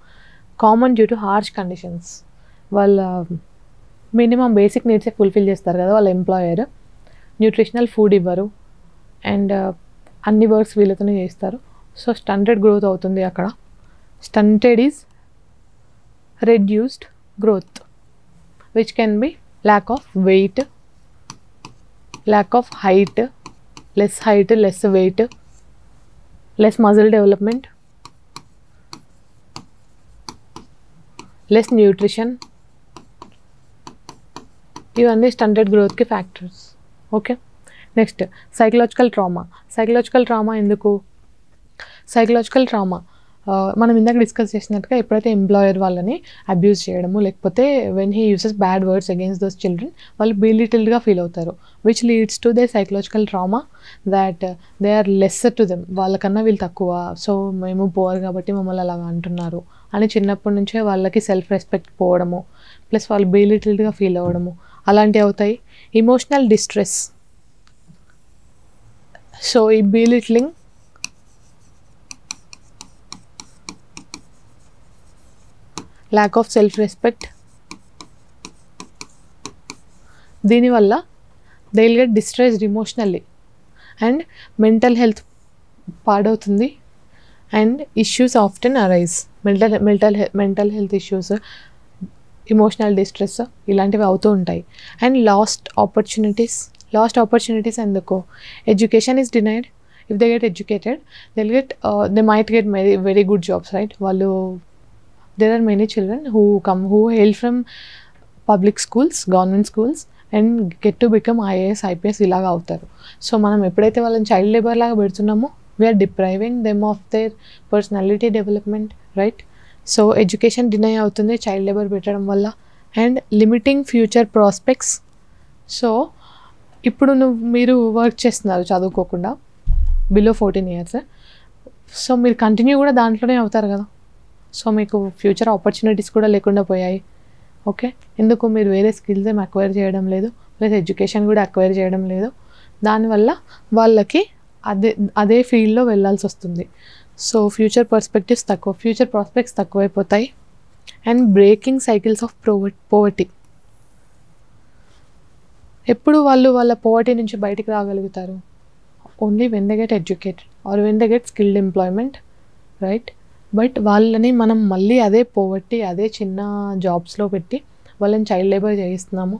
Common due to harsh conditions. వాళ్ళ మినిమం బేసిక్ నీడ్సే ఫుల్ఫిల్ చేస్తారు కదా వాళ్ళ ఎంప్లాయర్. న్యూట్రిషనల్ ఫుడ్ ఇవ్వరు అండ్ అన్ని వర్క్స్ వీళ్ళతోనే చేస్తారు. సో స్టంటెడ్ గ్రోత్ అవుతుంది అక్కడ. Stunted is reduced growth, which can be lack of weight, lack of height, less weight, less muscle development, less nutrition. ఇవన్నీ stunted గ్రోత్కి factors. Okay, next psychological trauma. ఎందుకు psychological trauma? మనం ఇందాక discuss చేసినట్టుగా ఎప్పుడైతే employer వాళ్ళని అబ్యూస్ చేయడము, లేకపోతే when he uses bad words against those children, వాళ్ళు బెలిటిల్డ్గా ఫీల్ అవుతారు. Which leads to the psychological trauma that they are lesser to them. వాళ్ళకన్నా వీళ్ళు తక్కువ, సో మేము పోర్ కాబట్టి మమ్మల్ని అలాగా అంటున్నారు అని చిన్నప్పటి నుంచే వాళ్ళకి సెల్ఫ్ రెస్పెక్ట్ పోవడము, ప్లస్ వాళ్ళు బెలిటిల్డ్గా ఫీల్ అవ్వడము అలాంటివి అవుతాయి. Emotional distress. సో ఈ బెలిటిలింగ్, lack of self respect, దీనివల్ల they will get distressed emotionally and mental health పాడవుతుంది. And issues often arise. mental health issues, emotional distress ఇలాంటివి అవుతూ ఉంటాయి. అండ్ లాస్ట్ ఆపర్చునిటీస్ ఎందుకు? Education is denied. If they get educated they might get very good jobs, right? వాళ్ళు there are many children who hail from public schools, government schools and get to become IAS, IPS ఇలాగా అవుతారు. So మనం ఎప్పుడైతే వాళ్ళని child labour లాగా పెడుతున్నామో we are depriving them of their personality development, right. So education deny అవుతుంది child labour పెట్టడం వల్ల. And limiting future prospects. So ఇప్పుడు మీరు వర్క్ చేస్తున్నారు చదువుకోకుండా బిలో 14 years, సో మీరు కంటిన్యూ కూడా దాంట్లోనే అవుతారు కదా. సో మీకు ఫ్యూచర్ ఆపర్చునిటీస్ కూడా లేకుండా పోయాయి. ఓకే, ఎందుకు? మీరు వేరే స్కిల్స్ ఏం అక్వైర్ చేయడం లేదు, ప్లస్ ఎడ్యుకేషన్ కూడా అక్వైర్ చేయడం లేదు. దానివల్ల వాళ్ళకి అదే ఫీల్డ్లో వెళ్ళాల్సి వస్తుంది. సో ఫ్యూచర్ ప్రాస్పెక్ట్స్ తక్కువైపోతాయి. And breaking cycles of poverty. ఎప్పుడు వాళ్ళు వాళ్ళ పోవర్టీ నుంచి బయటికి రాగలుగుతారు? Only when they get educated or when they get skilled employment, right? But వాళ్ళని మనం మళ్ళీ అదే పోవర్టీ, అదే చిన్న జాబ్స్లో పెట్టి వాళ్ళని చైల్డ్ లేబర్ చేయిస్తున్నాము.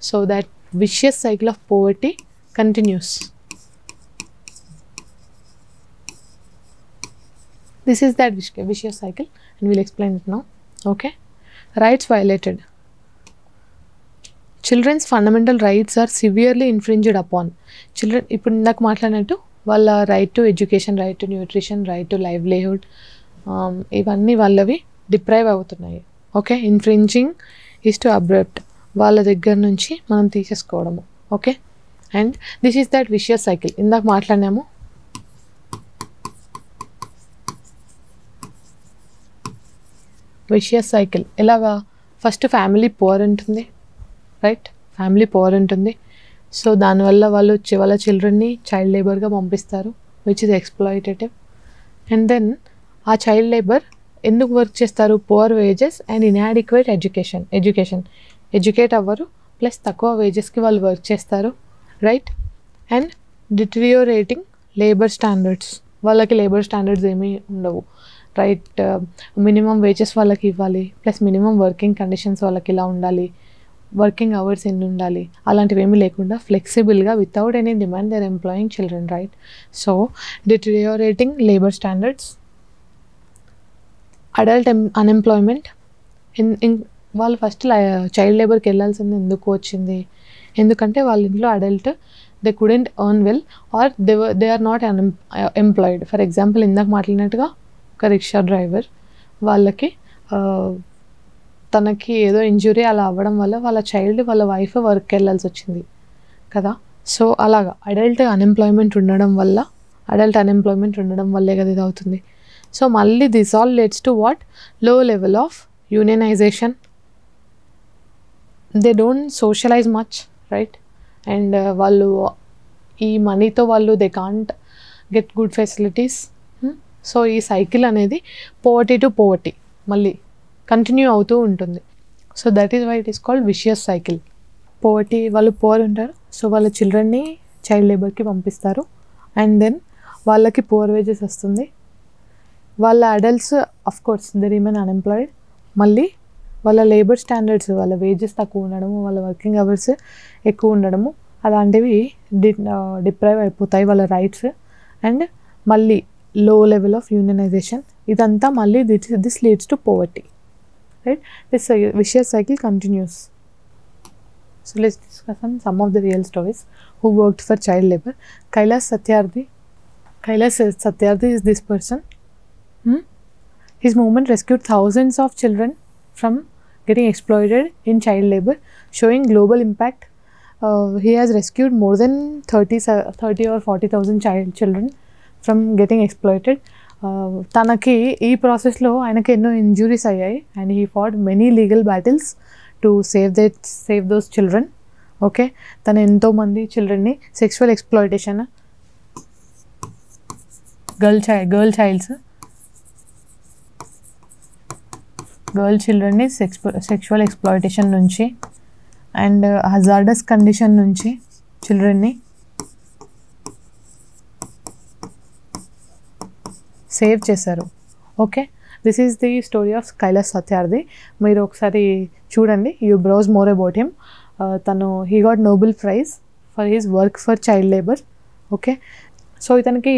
So that vicious cycle of poverty continues. This is that vicious cycle and we'll explain it now. Okay. Rights violated. Children's fundamental rights are severely infringed upon. Children, ఇప్పుడు ఇందాక మాట్లాడినట్టు వాళ్ళ right to education, right to nutrition, right to livelihood, ఇవన్నీ వాళ్ళవి deprive అవుతున్నాయి. Okay. Infringing is to abrupt, వాళ్ళ దగ్గర నుంచి మనం తీసేసుకోవడము. Okay. And this is that vicious cycle ఇందాక మాట్లాడినాము. విషియస్ సైకిల్ ఎలాగా? ఫస్ట్ ఫ్యామిలీ పువర్ ఉంటుంది, రైట్? ఫ్యామిలీ పువర్ ఉంటుంది. సో దానివల్ల వాళ్ళు వాళ్ళ చిల్డ్రన్ని చైల్డ్ లేబర్గా పంపిస్తారు, which is exploitative. And then ఆ చైల్డ్ లేబర్ ఎందుకు వర్క్ చేస్తారు? Poor wages and inadequate educate అవ్వరు, ప్లస్ తక్కువ వేజెస్కి వాళ్ళు వర్క్ చేస్తారు, రైట్? అండ్ డిటరియోరేటింగ్ లేబర్ స్టాండర్డ్స్, వాళ్ళకి లేబర్ స్టాండర్డ్స్ ఏమీ ఉండవు, రైట్? మినిమం వేజెస్ వాళ్ళకి ఇవ్వాలి, ప్లస్ మినిమం వర్కింగ్ కండిషన్స్ వాళ్ళకి ఇలా ఉండాలి, వర్కింగ్ అవర్స్ ఎన్ని ఉండాలి, అలాంటివి ఏమీ లేకుండా ఫ్లెక్సిబుల్గా without any demand they are employing children, right? So deteriorating labour standards. Adult unemployment. వాళ్ళు ఫస్ట్ చైల్డ్ లేబర్కి వెళ్ళాల్సింది ఎందుకు వచ్చింది? ఎందుకంటే వాళ్ళ ఇంట్లో adult they couldn't earn well or they are not employed. For example ఇందాక మాట్లాడినట్టుగా ఒక రిక్షా డ్రైవర్, వాళ్ళకి తనకి ఏదో ఇంజురీ అలా అవ్వడం వల్ల వాళ్ళ చైల్డ్, వాళ్ళ వైఫ్ వర్క్కి వెళ్ళాల్సి వచ్చింది కదా. సో అలాగా అడల్ట్ అన్ఎంప్లాయ్మెంట్ ఉండడం వల్లే కదా ఇది అవుతుంది. సో మళ్ళీ this all leads to what? Low level of unionisation. They don't socialise much, right? And వాళ్ళు ఈ మనీతో వాళ్ళు they can't get good facilities. So ఈ సైకిల్ అనేది పోవర్టీ టు పోవర్టీ మళ్ళీ కంటిన్యూ అవుతూ ఉంటుంది. So that is why it is called vicious cycle. Poverty, వాళ్ళు పువర్ ఉంటారు, సో వాళ్ళ చిల్డ్రన్ని చైల్డ్ లేబర్కి పంపిస్తారు. అండ్ దెన్ వాళ్ళకి పువర్ వేజెస్ వస్తుంది. వాళ్ళ adults of course they remain unemployed. మళ్ళీ వాళ్ళ లేబర్ స్టాండర్డ్స్, వాళ్ళ వేజెస్ తక్కువ ఉండడము, వాళ్ళ వర్కింగ్ అవర్స్ ఎక్కువ ఉండడము, అలాంటివి డిప్రైవ్ అయిపోతాయి వాళ్ళ రైట్స్. అండ్ మళ్ళీ లో లెవెల్ ఆఫ్ యూనియనైజేషన్, ఇదంతా మళ్ళీ this leads to poverty, right? This vicious cycle continuous. So let's discuss on some of the real stories who worked for child labor. Kailash Satyarthi is this person. His movement rescued thousands of children from getting exploited in child labor, showing global impact. He has rescued more than 30 or 40,000 children from getting exploited. తనకి ఈ ప్రాసెస్లో ఆయనకి ఎన్నో injuries అయ్యాయి and he fought many legal battles to save those children. Okay. తను ఎంతోమంది చిల్డ్రన్ని sexual exploitation, girl చిల్డ్రన్ని సెక్షువల్ ఎక్స్ప్లాయిటేషన్ నుంచి అండ్ హజార్డస్ కండిషన్ నుంచి చిల్డ్రన్ని సేవ్ చేశారు. Okay. This is the story of Kailash Satyarthi. మీరు ఒకసారి చూడండి, you browse more about him. తను he got Nobel prize for his work for child labour. Okay. So ఇతనికి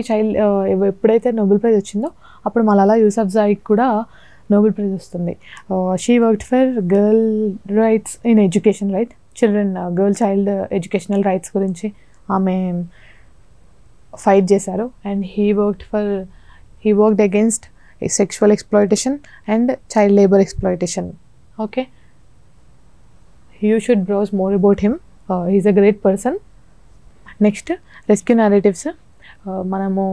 ఎప్పుడైతే నోబెల్ ప్రైజ్ వచ్చిందో అప్పుడు మలాలా యూసఫ్జాయికి కూడా నోబెల్ ప్రైజ్ వస్తుంది. She worked for girl rights in education, right? Girl child educational rights గురించి ఆమె ఫైట్ చేశారు. And he worked against sexual exploitation and child labor exploitation. Okay, you should browse more about him. He's a great person. Next, rescue narratives. Manamu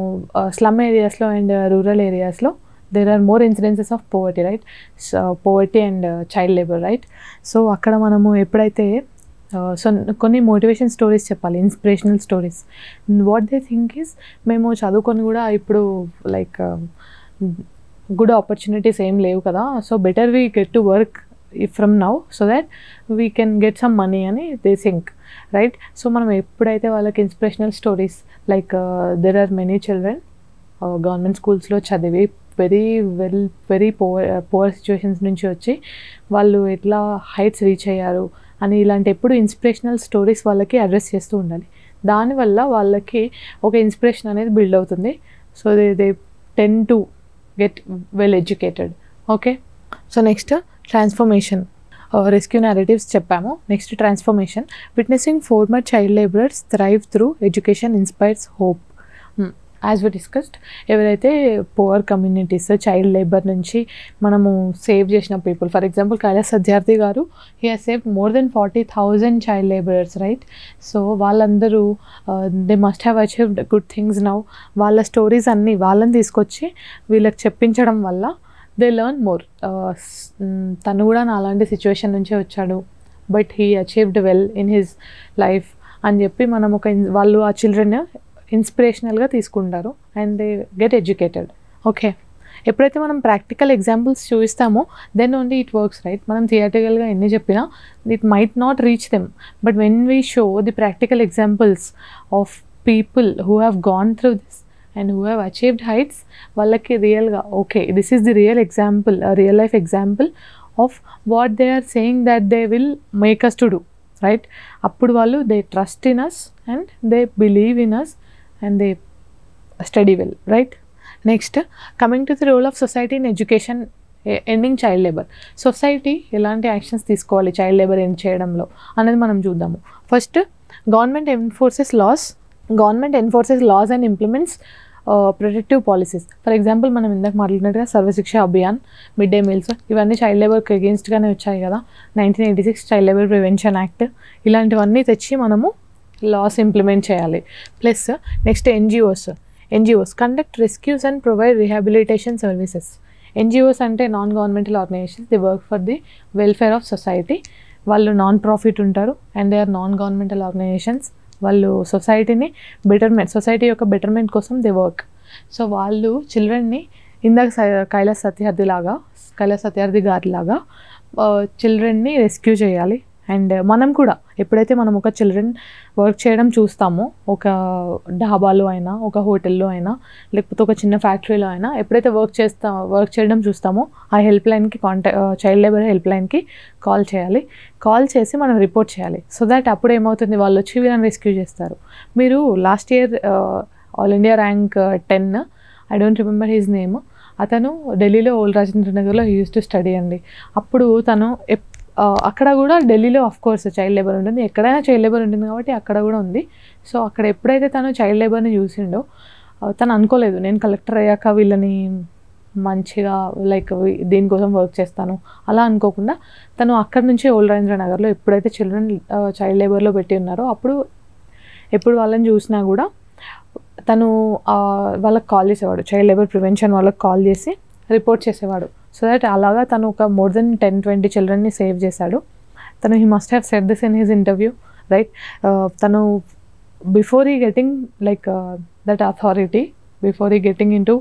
slum areas lo and rural areas lo there are more incidences of poverty, right? So poverty and child labor, right? So akkada manamu eppudaithe so కొన్ని motivation stories చెప్పాలి, inspirational stories. What they think is మేము చదువుకొని కూడా ఇప్పుడు like good opportunities ఏం లేవు కదా, so better we get to work from now so that we can get some money అని దే థింక్, రైట్. సో మనం ఎప్పుడైతే వాళ్ళకి inspirational stories like there are many children government స్కూల్స్లో చదివి వెరీ పువర్ సిచ్యువేషన్స్ నుంచి వచ్చి వాళ్ళు ఎట్లా హైట్స్ రీచ్ అయ్యారు అని ఇలాంటి ఎప్పుడు ఇన్స్పిరేషనల్ స్టోరీస్ వాళ్ళకి అడ్రస్ చేస్తూ ఉండాలి. దానివల్ల వాళ్ళకి ఒక ఇన్స్పిరేషన్ అనేది బిల్డ్ అవుతుంది. So they tend to get well educated. Okay, so next transformation. Rescue narratives చెప్పాము. Next transformation. Witnessing former child labourers thrive through education inspires hope. As we discussed, ఎవరైతే పువర్ కమ్యూనిటీస్ చైల్డ్ లేబర్ నుంచి మనము save చేసిన people, for example Kailash Satyarthi గారు, he has saved more than 40,000 child labourers, right. So వాళ్ళందరూ they must have achieved good things now. వాళ్ళ stories అన్నీ వాళ్ళని తీసుకొచ్చి వీళ్ళకి చెప్పించడం వల్ల దే లెర్న్ మోర్. తను కూడా నా అలాంటి సిచ్యువేషన్ నుంచే వచ్చాడు, but he achieved well in his life అని చెప్పి మనం వాళ్ళు ఆ చిల్డ్రన్ ఇన్స్పిరేషనల్గా తీసుకుంటారు and they get educated. Okay, ఎప్పుడైతే మనం ప్రాక్టికల్ ఎగ్జాంపుల్స్ చూపిస్తామో then only it works, right. మనం థియేటికల్గా ఎన్ని చెప్పినా it might not reach them, but when we show the practical examples of people who have gone through this and who have achieved heights, వాళ్ళకి రియల్గా okay this is the real example, real life example of what they are saying that they will make us to do, right. అప్పుడు వాళ్ళు they trust in us and they believe in us and they study well, right. Next, coming to the role of society in education ending child labour. Society ఎలాంటి actions తీసుకోవాలి child labour end చేయడంలో అనేది మనం చూద్దాము. First, government enforces laws and implements protective policies. For example మనం ఇందాక మాట్లాడినట్టుగా Sarvashiksha Abhiyan, mid day meals, ఇవన్నీ చైల్డ్ లేబర్కి అగేన్స్ట్గానే వచ్చాయి కదా. 1986 చైల్డ్ లేబర్ ప్రివెన్షన్ యాక్ట్, ఇలాంటివన్నీ తెచ్చి మనము లాస్ ఇంప్లిమెంట్ చేయాలి. Plus next NGOs conduct rescues and provide rehabilitation services. NGOs అంటే non governmental organisations, the work for the welfare of society. వాళ్ళు నాన్ ప్రాఫిట్ ఉంటారు and they are non governmental organisations. వాళ్ళు society యొక్క betterment కోసం they work. So వాళ్ళు చిల్డ్రన్ని ఇందాక కైలాస్ సత్యార్థి గారిలాగా చిల్డ్రన్ని రెస్క్యూ చేయాలి. అండ్ మనం కూడా ఎప్పుడైతే మనం ఒక చిల్డ్రన్ వర్క్ చేయడం చూస్తామో, ఒక డాబాలో అయినా, ఒక హోటల్లో అయినా, లేకపోతే ఒక చిన్న ఫ్యాక్టరీలో అయినా ఎప్పుడైతే వర్క్ చేయడం చూస్తామో ఆ హెల్ప్ లైన్కి చైల్డ్ లేబర్ హెల్ప్ లైన్కి కాల్ చేయాలి. కాల్ చేసి మనం రిపోర్ట్ చేయాలి. సో దాట్ అప్పుడు ఏమవుతుంది, వాళ్ళు వచ్చి వీళ్ళని రెస్క్యూ చేస్తారు. మీరు last year all India rank 10, I don't remember his name, అతను ఢిల్లీలో ఓల్డ్ రాజేంద్ర నగర్లో హీ యూస్ టు స్టడీ అండి. అప్పుడు తను అక్కడ కూడా ఢిల్లీలో ఆఫ్ కోర్స్ చైల్డ్ లేబర్ ఉంటుంది, ఎక్కడైనా చైల్డ్ లేబర్ ఉంటుంది కాబట్టి అక్కడ కూడా ఉంది. సో అక్కడ ఎప్పుడైతే తను చైల్డ్ లేబర్ని చూసిండో తను అనుకోలేదు నేను కలెక్టర్ అయ్యాక వీళ్ళని మంచిగా లైక్ దీనికోసం వర్క్ చేస్తాను అలా అనుకోకుండా తను అక్కడి నుంచి ఓల్డ్ రాజేంద్ర నగర్లో ఎప్పుడైతే చిల్డ్రన్ చైల్డ్ లేబర్లో పెట్టి ఉన్నారో అప్పుడు ఎప్పుడు వాళ్ళని చూసినా కూడా తను వాళ్ళకి కాల్ చేసేవాడు, చైల్డ్ లేబర్ ప్రివెన్షన్ వాళ్ళకి కాల్ చేసి రిపోర్ట్ చేసేవాడు. సో దట్ అలాగా తను ఒక మోర్ దెన్ 10-20 చిల్డ్రన్ని సేవ్ చేశాడు. తను he must have said this in his interview, right. తను బిఫోర్ ఈ getting like that authority, before ఈ getting into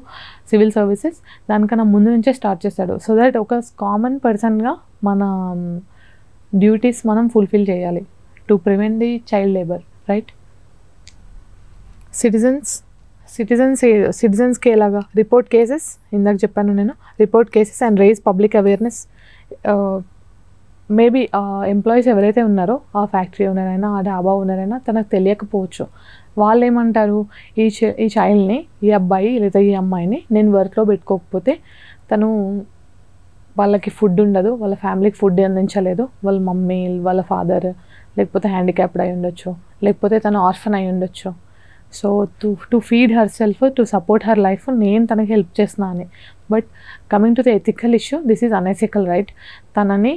civil services, దానికన్నా ముందు నుంచే స్టార్ట్ చేశాడు. సో దట్ ఒక కామన్ పర్సన్గా మన డ్యూటీస్ మనం ఫుల్ఫిల్ చేయాలి to prevent the child labour, right. సిటిజన్స్కి ఎలాగా రిపోర్ట్ కేసెస్, ఇందాక చెప్పాను నేను, report cases and raise public awareness. Maybe employees ఎవరైతే ఉన్నారో ఆ ఫ్యాక్టరీ ఓనర్ అయినా ఆ డాబా ఓనర్ అయినా తనకు తెలియకపోవచ్చు. వాళ్ళు ఏమంటారు, ఈ చైల్డ్ని, ఈ అబ్బాయి లేదా ఈ అమ్మాయిని నేను వర్క్లో పెట్టుకోకపోతే తను వాళ్ళకి ఫుడ్ ఉండదు, వాళ్ళ ఫ్యామిలీకి ఫుడ్ అందించలేదు, వాళ్ళ మమ్మీ వాళ్ళ ఫాదర్ లేకపోతే హ్యాండిక్యాప్డ్ అయి ఉండొచ్చు, లేకపోతే తను ఆర్ఫన్ అయి ఉండొచ్చు. So to feed her self, to support her life నేను తనకి హెల్ప్ చేస్తున్నా అని. But coming to the ethical issue, this is unethical, right. తనని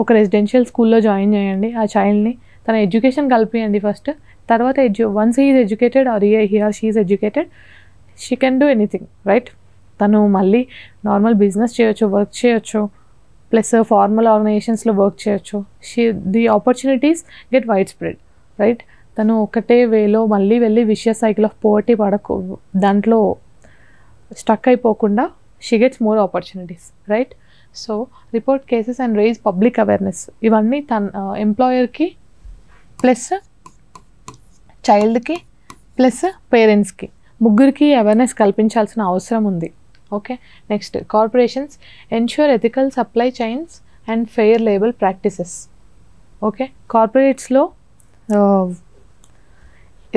ఒక రెసిడెన్షియల్ స్కూల్లో జాయిన్ చేయండి, ఆ చైల్డ్ని తన ఎడ్యుకేషన్ కలిపియండి ఫస్ట్. తర్వాత once he is educated or he or she is educated, she can do anything, right. తను మళ్ళీ నార్మల్ బిజినెస్ చేయొచ్చు, వర్క్ చేయొచ్చు, ప్లస్ ఫార్మల్ ఆర్గనైజేషన్స్లో వర్క్ చేయొచ్చు. The opportunities get wide spread, right. తను ఒకటే వేలో మళ్ళీ వెళ్ళి విషియస్ సైకిల్ ఆఫ్ పోవర్టీ దాంట్లో స్టక్ అయిపోకుండా she gets more opportunities, right? So report cases and raise public awareness, ఇవన్నీ తన ఎంప్లాయర్కి ప్లస్ చైల్డ్కి ప్లస్ పేరెంట్స్కి ముగ్గురికి అవేర్నెస్ కల్పించాల్సిన అవసరం ఉంది. Okay, next corporations ensure ethical supply chains and fair labour practices. Okay, కార్పొరేట్స్లో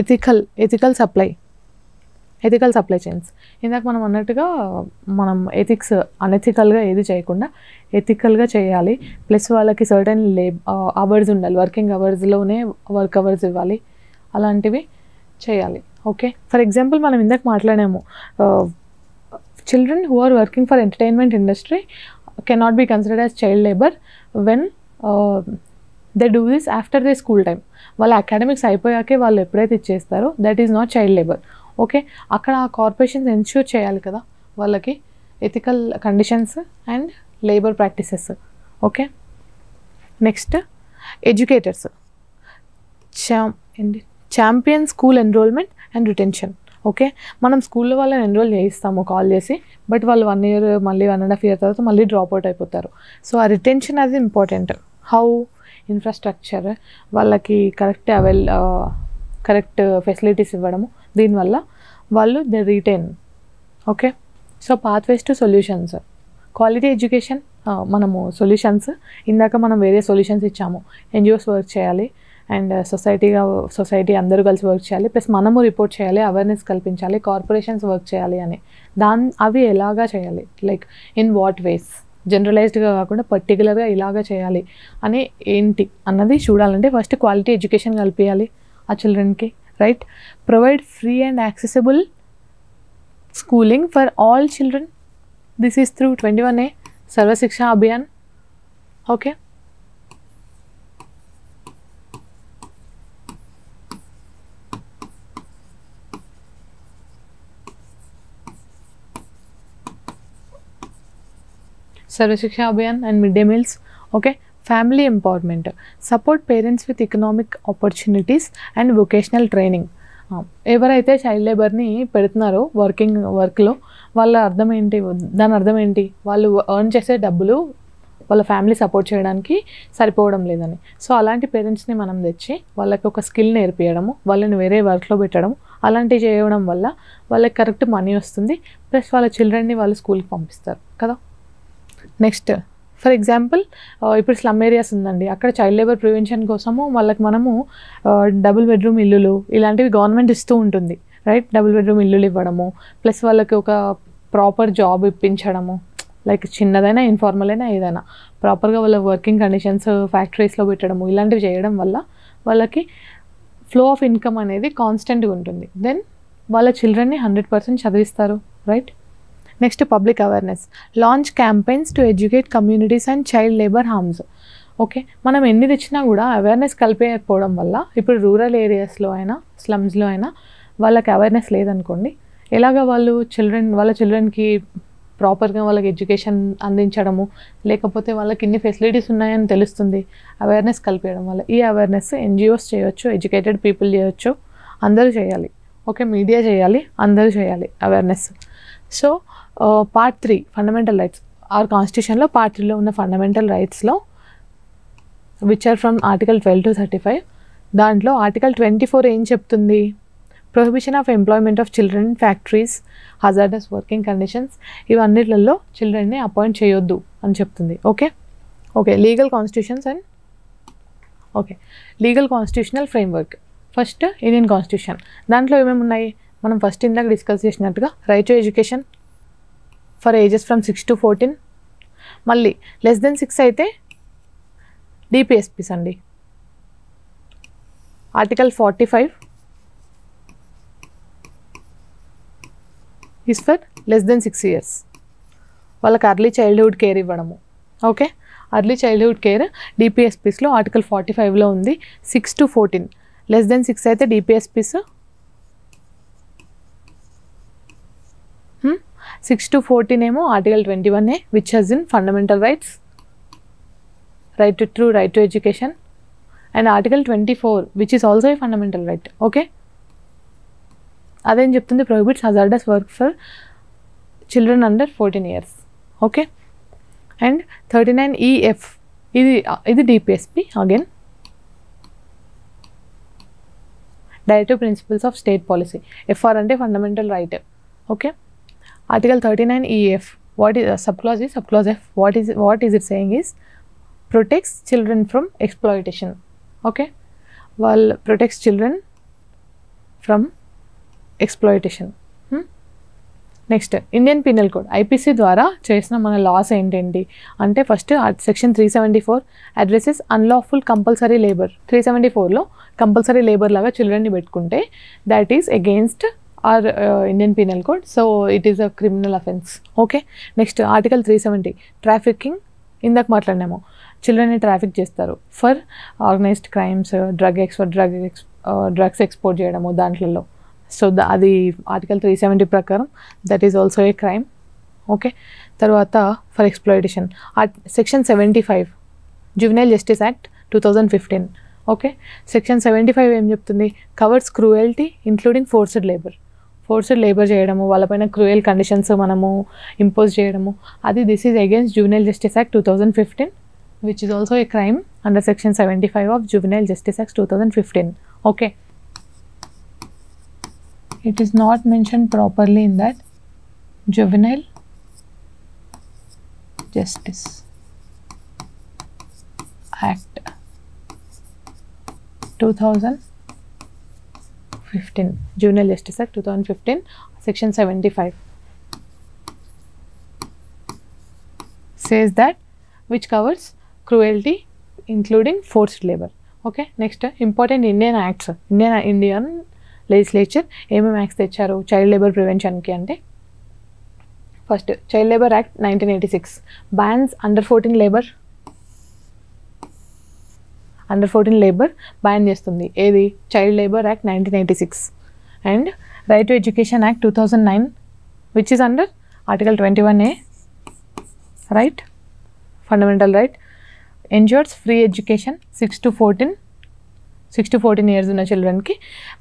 ఎథికల్ సప్లై చైన్స్, ఇందాక మనం అన్నట్టుగా మనం ఎథిక్స్ అనెథికల్గా ఏది చేయకుండా ఎథికల్గా చేయాలి. ప్లస్ వాళ్ళకి సర్టెన్ అవర్స్ ఉండాలి, వర్కింగ్ అవర్స్లోనే వర్క్ అవర్స్ ఇవ్వాలి, అలాంటివి చేయాలి. ఓకే, ఫర్ ఎగ్జాంపుల్ మనం ఇందాక మాట్లాడాము, children who are working for entertainment industry cannot be considered as child labour when they do this after they school time. వాళ్ళ అకాడమిక్స్ అయిపోయాకే వాళ్ళు ఎప్పుడైతే ఇచ్చేస్తారో that is not child labour. Okay, అక్కడ ఆ కార్పొరేషన్స్ ఎన్ష్యూర్ చేయాలి కదా వాళ్ళకి ethical conditions and labour practices. Okay, next educators champion school enrolment and retention. Okay, మనం స్కూల్లో వాళ్ళని ఎన్రోల్ చేయిస్తాము కాల్ చేసి, బట్ వాళ్ళు 1 year మళ్ళీ 1.5 year తర్వాత మళ్ళీ డ్రాప్ అవుట్ అయిపోతారు. సో ఆ రిటెన్షన్ అది ఇంపార్టెంట్. హౌ ఇన్ఫ్రాస్ట్రక్చర్ వాళ్ళకి కరెక్ట్ ఫెసిలిటీస్ ఇవ్వడము, దీనివల్ల వాళ్ళు they retain. Okay, so pathways to solutions, quality education మనము సొల్యూషన్స్ ఇందాక మనం వేరే సొల్యూషన్స్ ఇచ్చాము. ఎన్జిఓస్ వర్క్ చేయాలి అండ్ సొసైటీ అందరూ కలిసి వర్క్ చేయాలి, ప్లస్ మనము రిపోర్ట్ చేయాలి, అవేర్నెస్ కల్పించాలి, కార్పొరేషన్స్ వర్క్ చేయాలి అని. అవి ఎలాగా చేయాలి, లైక్ ఇన్ వాట్ వేస్, జనరలైజ్డ్గా కాకుండా పర్టికులర్గా ఇలాగా చేయాలి అని ఏంటి అన్నది చూడాలంటే ఫస్ట్ క్వాలిటీ ఎడ్యుకేషన్ కల్పించాలి ఆ చిల్డ్రన్కి, right? Provide free and accessible schooling for all children. This is through 21A Sarvashiksha Abhiyan. Okay, Sarvashiksha Abhiyan and midday meals. Okay, family empowerment, support parents with economic opportunities and vocational training. ఎవరైతే child లేబర్ని పెడుతున్నారో వర్క్లో వాళ్ళ దాని అర్థం ఏంటి, వాళ్ళు earn చేసే డబ్బులు వాళ్ళ ఫ్యామిలీ సపోర్ట్ చేయడానికి సరిపోవడం లేదని. సో అలాంటి పేరెంట్స్ని మనం తెచ్చి వాళ్ళకి ఒక స్కిల్ నేర్పించడము, వాళ్ళని వేరే వర్క్లో పెట్టడం, అలాంటివి చేయడం వల్ల వాళ్ళకి కరెక్ట్ మనీ వస్తుంది, ప్లస్ వాళ్ళ చిల్డ్రన్ని వాళ్ళు స్కూల్కి పంపిస్తారు కదా. నెక్స్ట్ ఫర్ ఎగ్జాంపుల్ ఇప్పుడు స్లమ్ ఏరియాస్ ఉందండి, అక్కడ చైల్డ్ లేబర్ ప్రివెన్షన్ కోసము వాళ్ళకి మనము డబుల్ బెడ్రూమ్ ఇల్లులు ఇలాంటివి గవర్నమెంట్ ఇస్తూ ఉంటుంది, రైట్? డబుల్ బెడ్రూమ్ ఇల్లులు ఇవ్వడము, ప్లస్ వాళ్ళకి ఒక ప్రాపర్ జాబ్ ఇప్పించడము, లైక్ చిన్నదైనా ఇన్ఫార్మల్ అయినా ఏదైనా ప్రాపర్గా వాళ్ళ వర్కింగ్ కండిషన్స్ ఫ్యాక్టరీస్లో పెట్టడము, ఇలాంటివి చేయడం వల్ల వాళ్ళకి ఫ్లో ఆఫ్ ఇన్కమ్ అనేది కాన్స్టెంట్గా ఉంటుంది. దెన్ వాళ్ళ చిల్డ్రన్ని 100% చదివిస్తారు, right? Next public awareness, launch campaigns to educate communities and child labour harms. Okay, మనం ఎన్ని తెచ్చినా కూడా అవేర్నెస్ కలిపేయకపోవడం వల్ల ఇప్పుడు రూరల్ ఏరియాస్లో అయినా స్లమ్స్లో అయినా వాళ్ళకి అవేర్నెస్ లేదనుకోండి, ఎలాగ వాళ్ళ చిల్డ్రన్కి ప్రాపర్గా వాళ్ళకి ఎడ్యుకేషన్ అందించడము, లేకపోతే వాళ్ళకి ఇన్ని ఫెసిలిటీస్ ఉన్నాయని తెలుస్తుంది అవేర్నెస్ కలిపేయడం వల్ల. ఈ అవేర్నెస్ ఎన్జిఓస్ చేయొచ్చు, ఎడ్యుకేటెడ్ పీపుల్ చేయొచ్చు, అందరూ చేయాలి. ఓకే, మీడియా చేయాలి, అందరూ చేయాలి awareness. So part 3 fundamental rights, our కాన్స్టిట్యూషన్లో పార్ట్ 3లో ఉన్న ఫండమెంటల్ రైట్స్లో which are from article 12 to 35, దాంట్లో ఆర్టికల్ 24 ఏం చెప్తుంది, prohibition of employment of children in factories, hazardous working conditions, ఇవన్నిట్లలో చిల్డ్రన్ని అపాయింట్ చేయొద్దు అని చెప్తుంది. Okay, legal constitutions and legal constitutional framework. First Indian constitution, దాంట్లో ఏమేమి ఉన్నాయి మనం ఫస్ట్ ఇందాక డిస్కస్ చేసినట్టుగా, right to education for ages from 6 to 14, మళ్ళీ less than 6 అయితే డిపిఎస్పీస్ అండి. Article 45 is for less than 6 years, వాళ్ళకి అర్లీ చైల్డ్హుడ్ కేర్ ఇవ్వడము. ఓకే, అర్లీ చైల్డ్హుడ్ కేర్ డిపిఎస్పీస్లో ఆర్టికల్ 45లో ఉంది. 6 to 14, less than 6 అయితే డిపిఎస్పీస్, 6 to 14 ఏమో article 21A which has in fundamental rights, right to education, and article 24 which is also a fundamental right. Okay, అదేం చెప్తుంది, prohibits hazardous work for children under 14 years. Okay, and 39EF ఇది DPSP again, directive principles of state policy. FR అంటే fundamental right. Okay, article 39EF what is subclause F, what is it saying is protects children from exploitation. Okay, well, protects children from exploitation. Next Indian penal code IPC ద్వారా చేసిన మన laws ఏంటండి అంటే first section 374 addresses unlawful compulsory labour. 374లో compulsory labour లాగా చిల్డ్రన్ని పెట్టుకుంటే that is against our Indian penal code, so it is a criminal offence. Okay, next article 370 trafficking, ఇందాక మాట్లాడినాము చిల్డ్రన్ని ట్రాఫిక్ చేస్తారు for organised crimes, drugs export చేయడము దాంట్లో. సో అది ఆర్టికల్ 370 ప్రకారం that is also a crime. Okay, తర్వాత for exploitation section 75 juvenile justice act 2015. Okay, section 75 ఏం చెప్తుంది, covers cruelty including forced labour చేయడము, వాళ్ళపైన క్రూయల్ కండిషన్స్ మనము ఇంపోజ్ చేయడము, అది this is against juvenile justice act 2015 which is also a crime under section 75 of juvenile justice act 2015. Okay, it is not mentioned properly in that Juvenile Justice Act 2015, Juvenile Justice Act 2015 section 75 says that which covers cruelty including forced labor. Okay, next important Indian acts, Indian legislature ఏమేమి acts తెచ్చారు child labour ప్రివెన్షన్కి అంటే first child labour act 1986 bans under 14 labour ban చేస్తుంది. ఏది child labour act 1986. And right to education act 2009 which is under article 21A, right, fundamental right, ensures free education 6 to 14 years ఉన్న చిల్డ్రన్కి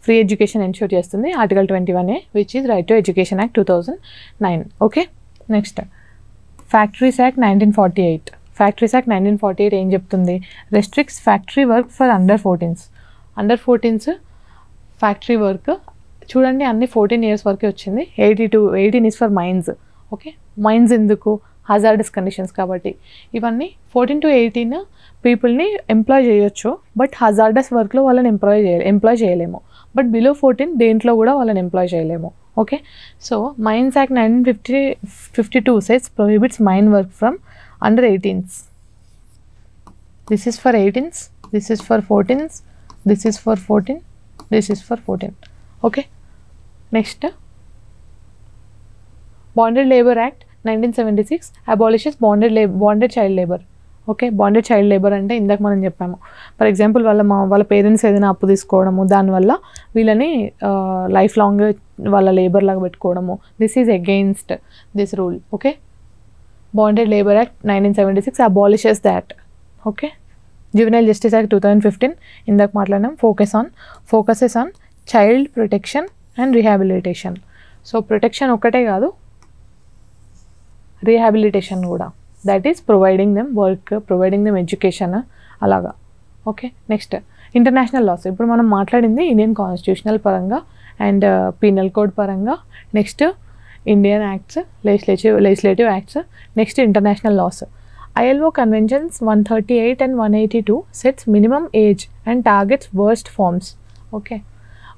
free education ensure చేస్తుంది article 21A which is right to education act 2009. Okay, next factories act 1948 ఏం చెప్తుంది, restricts factory work for under 14s factory work చూడండి అన్ని 14 years వరకే వచ్చింది. 18 is for mines. Okay, mines ఎందుకు, hazardous conditions కాబట్టి. ఇవన్నీ 14 to 18 పీపుల్ని ఎంప్లాయ్ చేయొచ్చు, బట్ హజార్డస్ వర్క్లో వాళ్ళని ఎంప్లాయ్ చేయలేము. బట్ బిలో 14 దేంట్లో కూడా వాళ్ళని ఎంప్లాయ్ చేయలేము. Okay, so mines act 1952 sets prohibits mine work from under 18s. This is for 18s, this is for 14s, this is for 14, this is for 14. Okay, next bonded labour act 1976 abolishes bonded child labour. Okay, bonded child labour అంటే ఇందాక మనం చెప్పాము, for example వాళ్ళ parents ఏదైనా అప్పు తీసుకోవడము దానివల్ల వీళ్ళని లైఫ్ లాంగ్ వాళ్ళ లేబర్ లాగా పెట్టుకోవడము, this is against this rule. Okay, bonded labour act 1976 abolishes that. Okay, juvenile justice act 2015 ఇందాక మాట్లాడినాం, focuses on child protection and rehabilitation. So protection ఒక్కటే కాదు, రీహాబిలిటేషన్ కూడా, that is providing them work, providing them education అలాగా. Okay, next international laws. ఇప్పుడు మనం మాట్లాడింది Indian constitutional పరంగా అండ్ పీనల్ కోడ్ పరంగా. Next Indian acts, legislative acts. Next international laws. ILO conventions 138 and 182 sets minimum age and targets worst forms. Okay,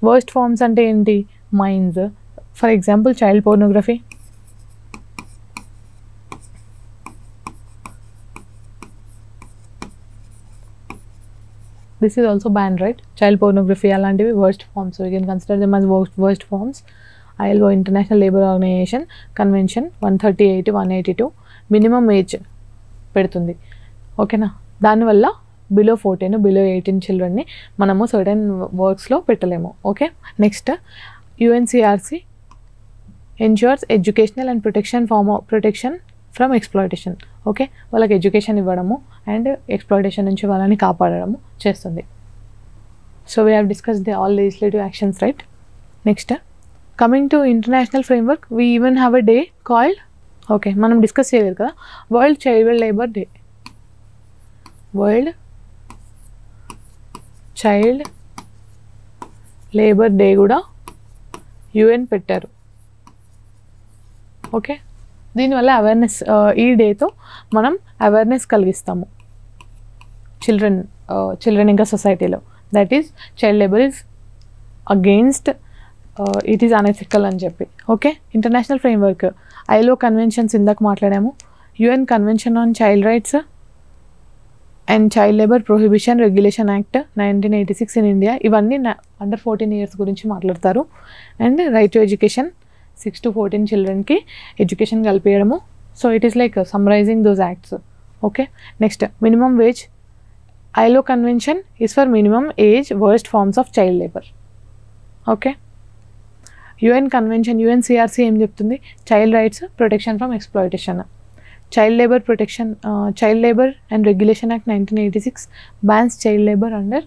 worst forms అంటే ఏంటి, mines, for example child pornography, this is also banned, right? Child pornography అలాంటివి worst forms, so we can consider them as worst forms. ILO International Labour Organization Convention 138 182 minimum age పెడుతుంది. ఓకేనా, దానివల్ల below 14 below 18 చిల్డ్రన్ని మనము certain వర్క్స్లో పెట్టలేము. Okay, next UNCRC ensures educational and protection from exploitation. Okay, వాళ్ళకి education ఇవ్వడము and exploitation నుంచి వాళ్ళని కాపాడడము చేస్తుంది. So we have discuss the all legislative actions, right. Next coming to international framework, we even have a day called, okay మనం discuss చేయలేదు కదా, world child labour day. World child labour day కూడా UN పెట్టారు. Okay, దీనివల్ల awareness, ఈ డేతో మనం awareness కలిగిస్తాము children ఇంకా సొసైటీలో. That is child labour is against, it is unethical అని చెప్పి. Okay, international framework, ILO conventions ఇందాక మాట్లాడాము, UN convention on child rights and child labour prohibition regulation act 1986 in India. ఇవన్నీ అండర్ 14 ఇయర్స్ గురించి మాట్లాడతారు. And right to education, 6 to 14 చిల్డ్రన్కి education కలిపేయడము. So it is like summarising those acts. Okay, next minimum wage. ILO convention is for minimum age worst forms of child labour. Okay, UN convention, యుఎన్సిఆర్సి ఏం చెప్తుంది? Child rights, protection from exploitation. Child labour protection, child labour and regulation act 1986 bans child labour under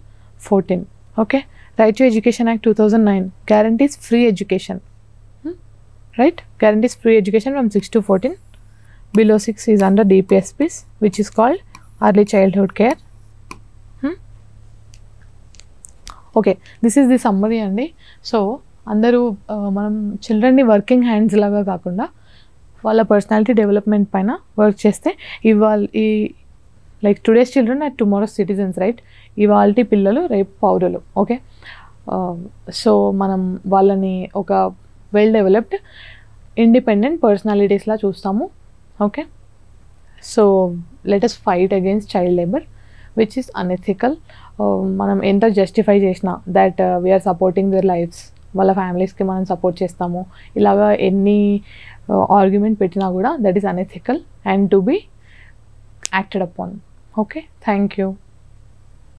14. Okay, right to education act 2009 guarantees free education. Right, guarantees free education from 6 to 14. Below 6 is under DPSPs, which is called early childhood care. Okay, this is the summary అండి. So అందరూ మనం చిల్డ్రన్ని working hands లాగా కాకుండా వాళ్ళ personality development పైన work చేస్తే ఇవాళ ఈ like today's children and tomorrow's citizens, right? ఇవాళ పిల్లలు రేపు పౌరులు. ఓకే, సో మనం వాళ్ళని ఒక వెల్ డెవలప్డ్ ఇండిపెండెంట్ పర్సనాలిటీస్లా చూస్తాము. Okay, so let us fight against child labour which is unethical. మనం ఎంత జస్టిఫై చేసినా that we're supporting their lives, వాళ్ళ ఫ్యామిలీస్కి మనం సపోర్ట్ చేస్తాము, ఇలాగా ఎన్ని ఆర్గ్యుమెంట్ పెట్టినా కూడా that is unethical and to be acted upon. Okay, thank you.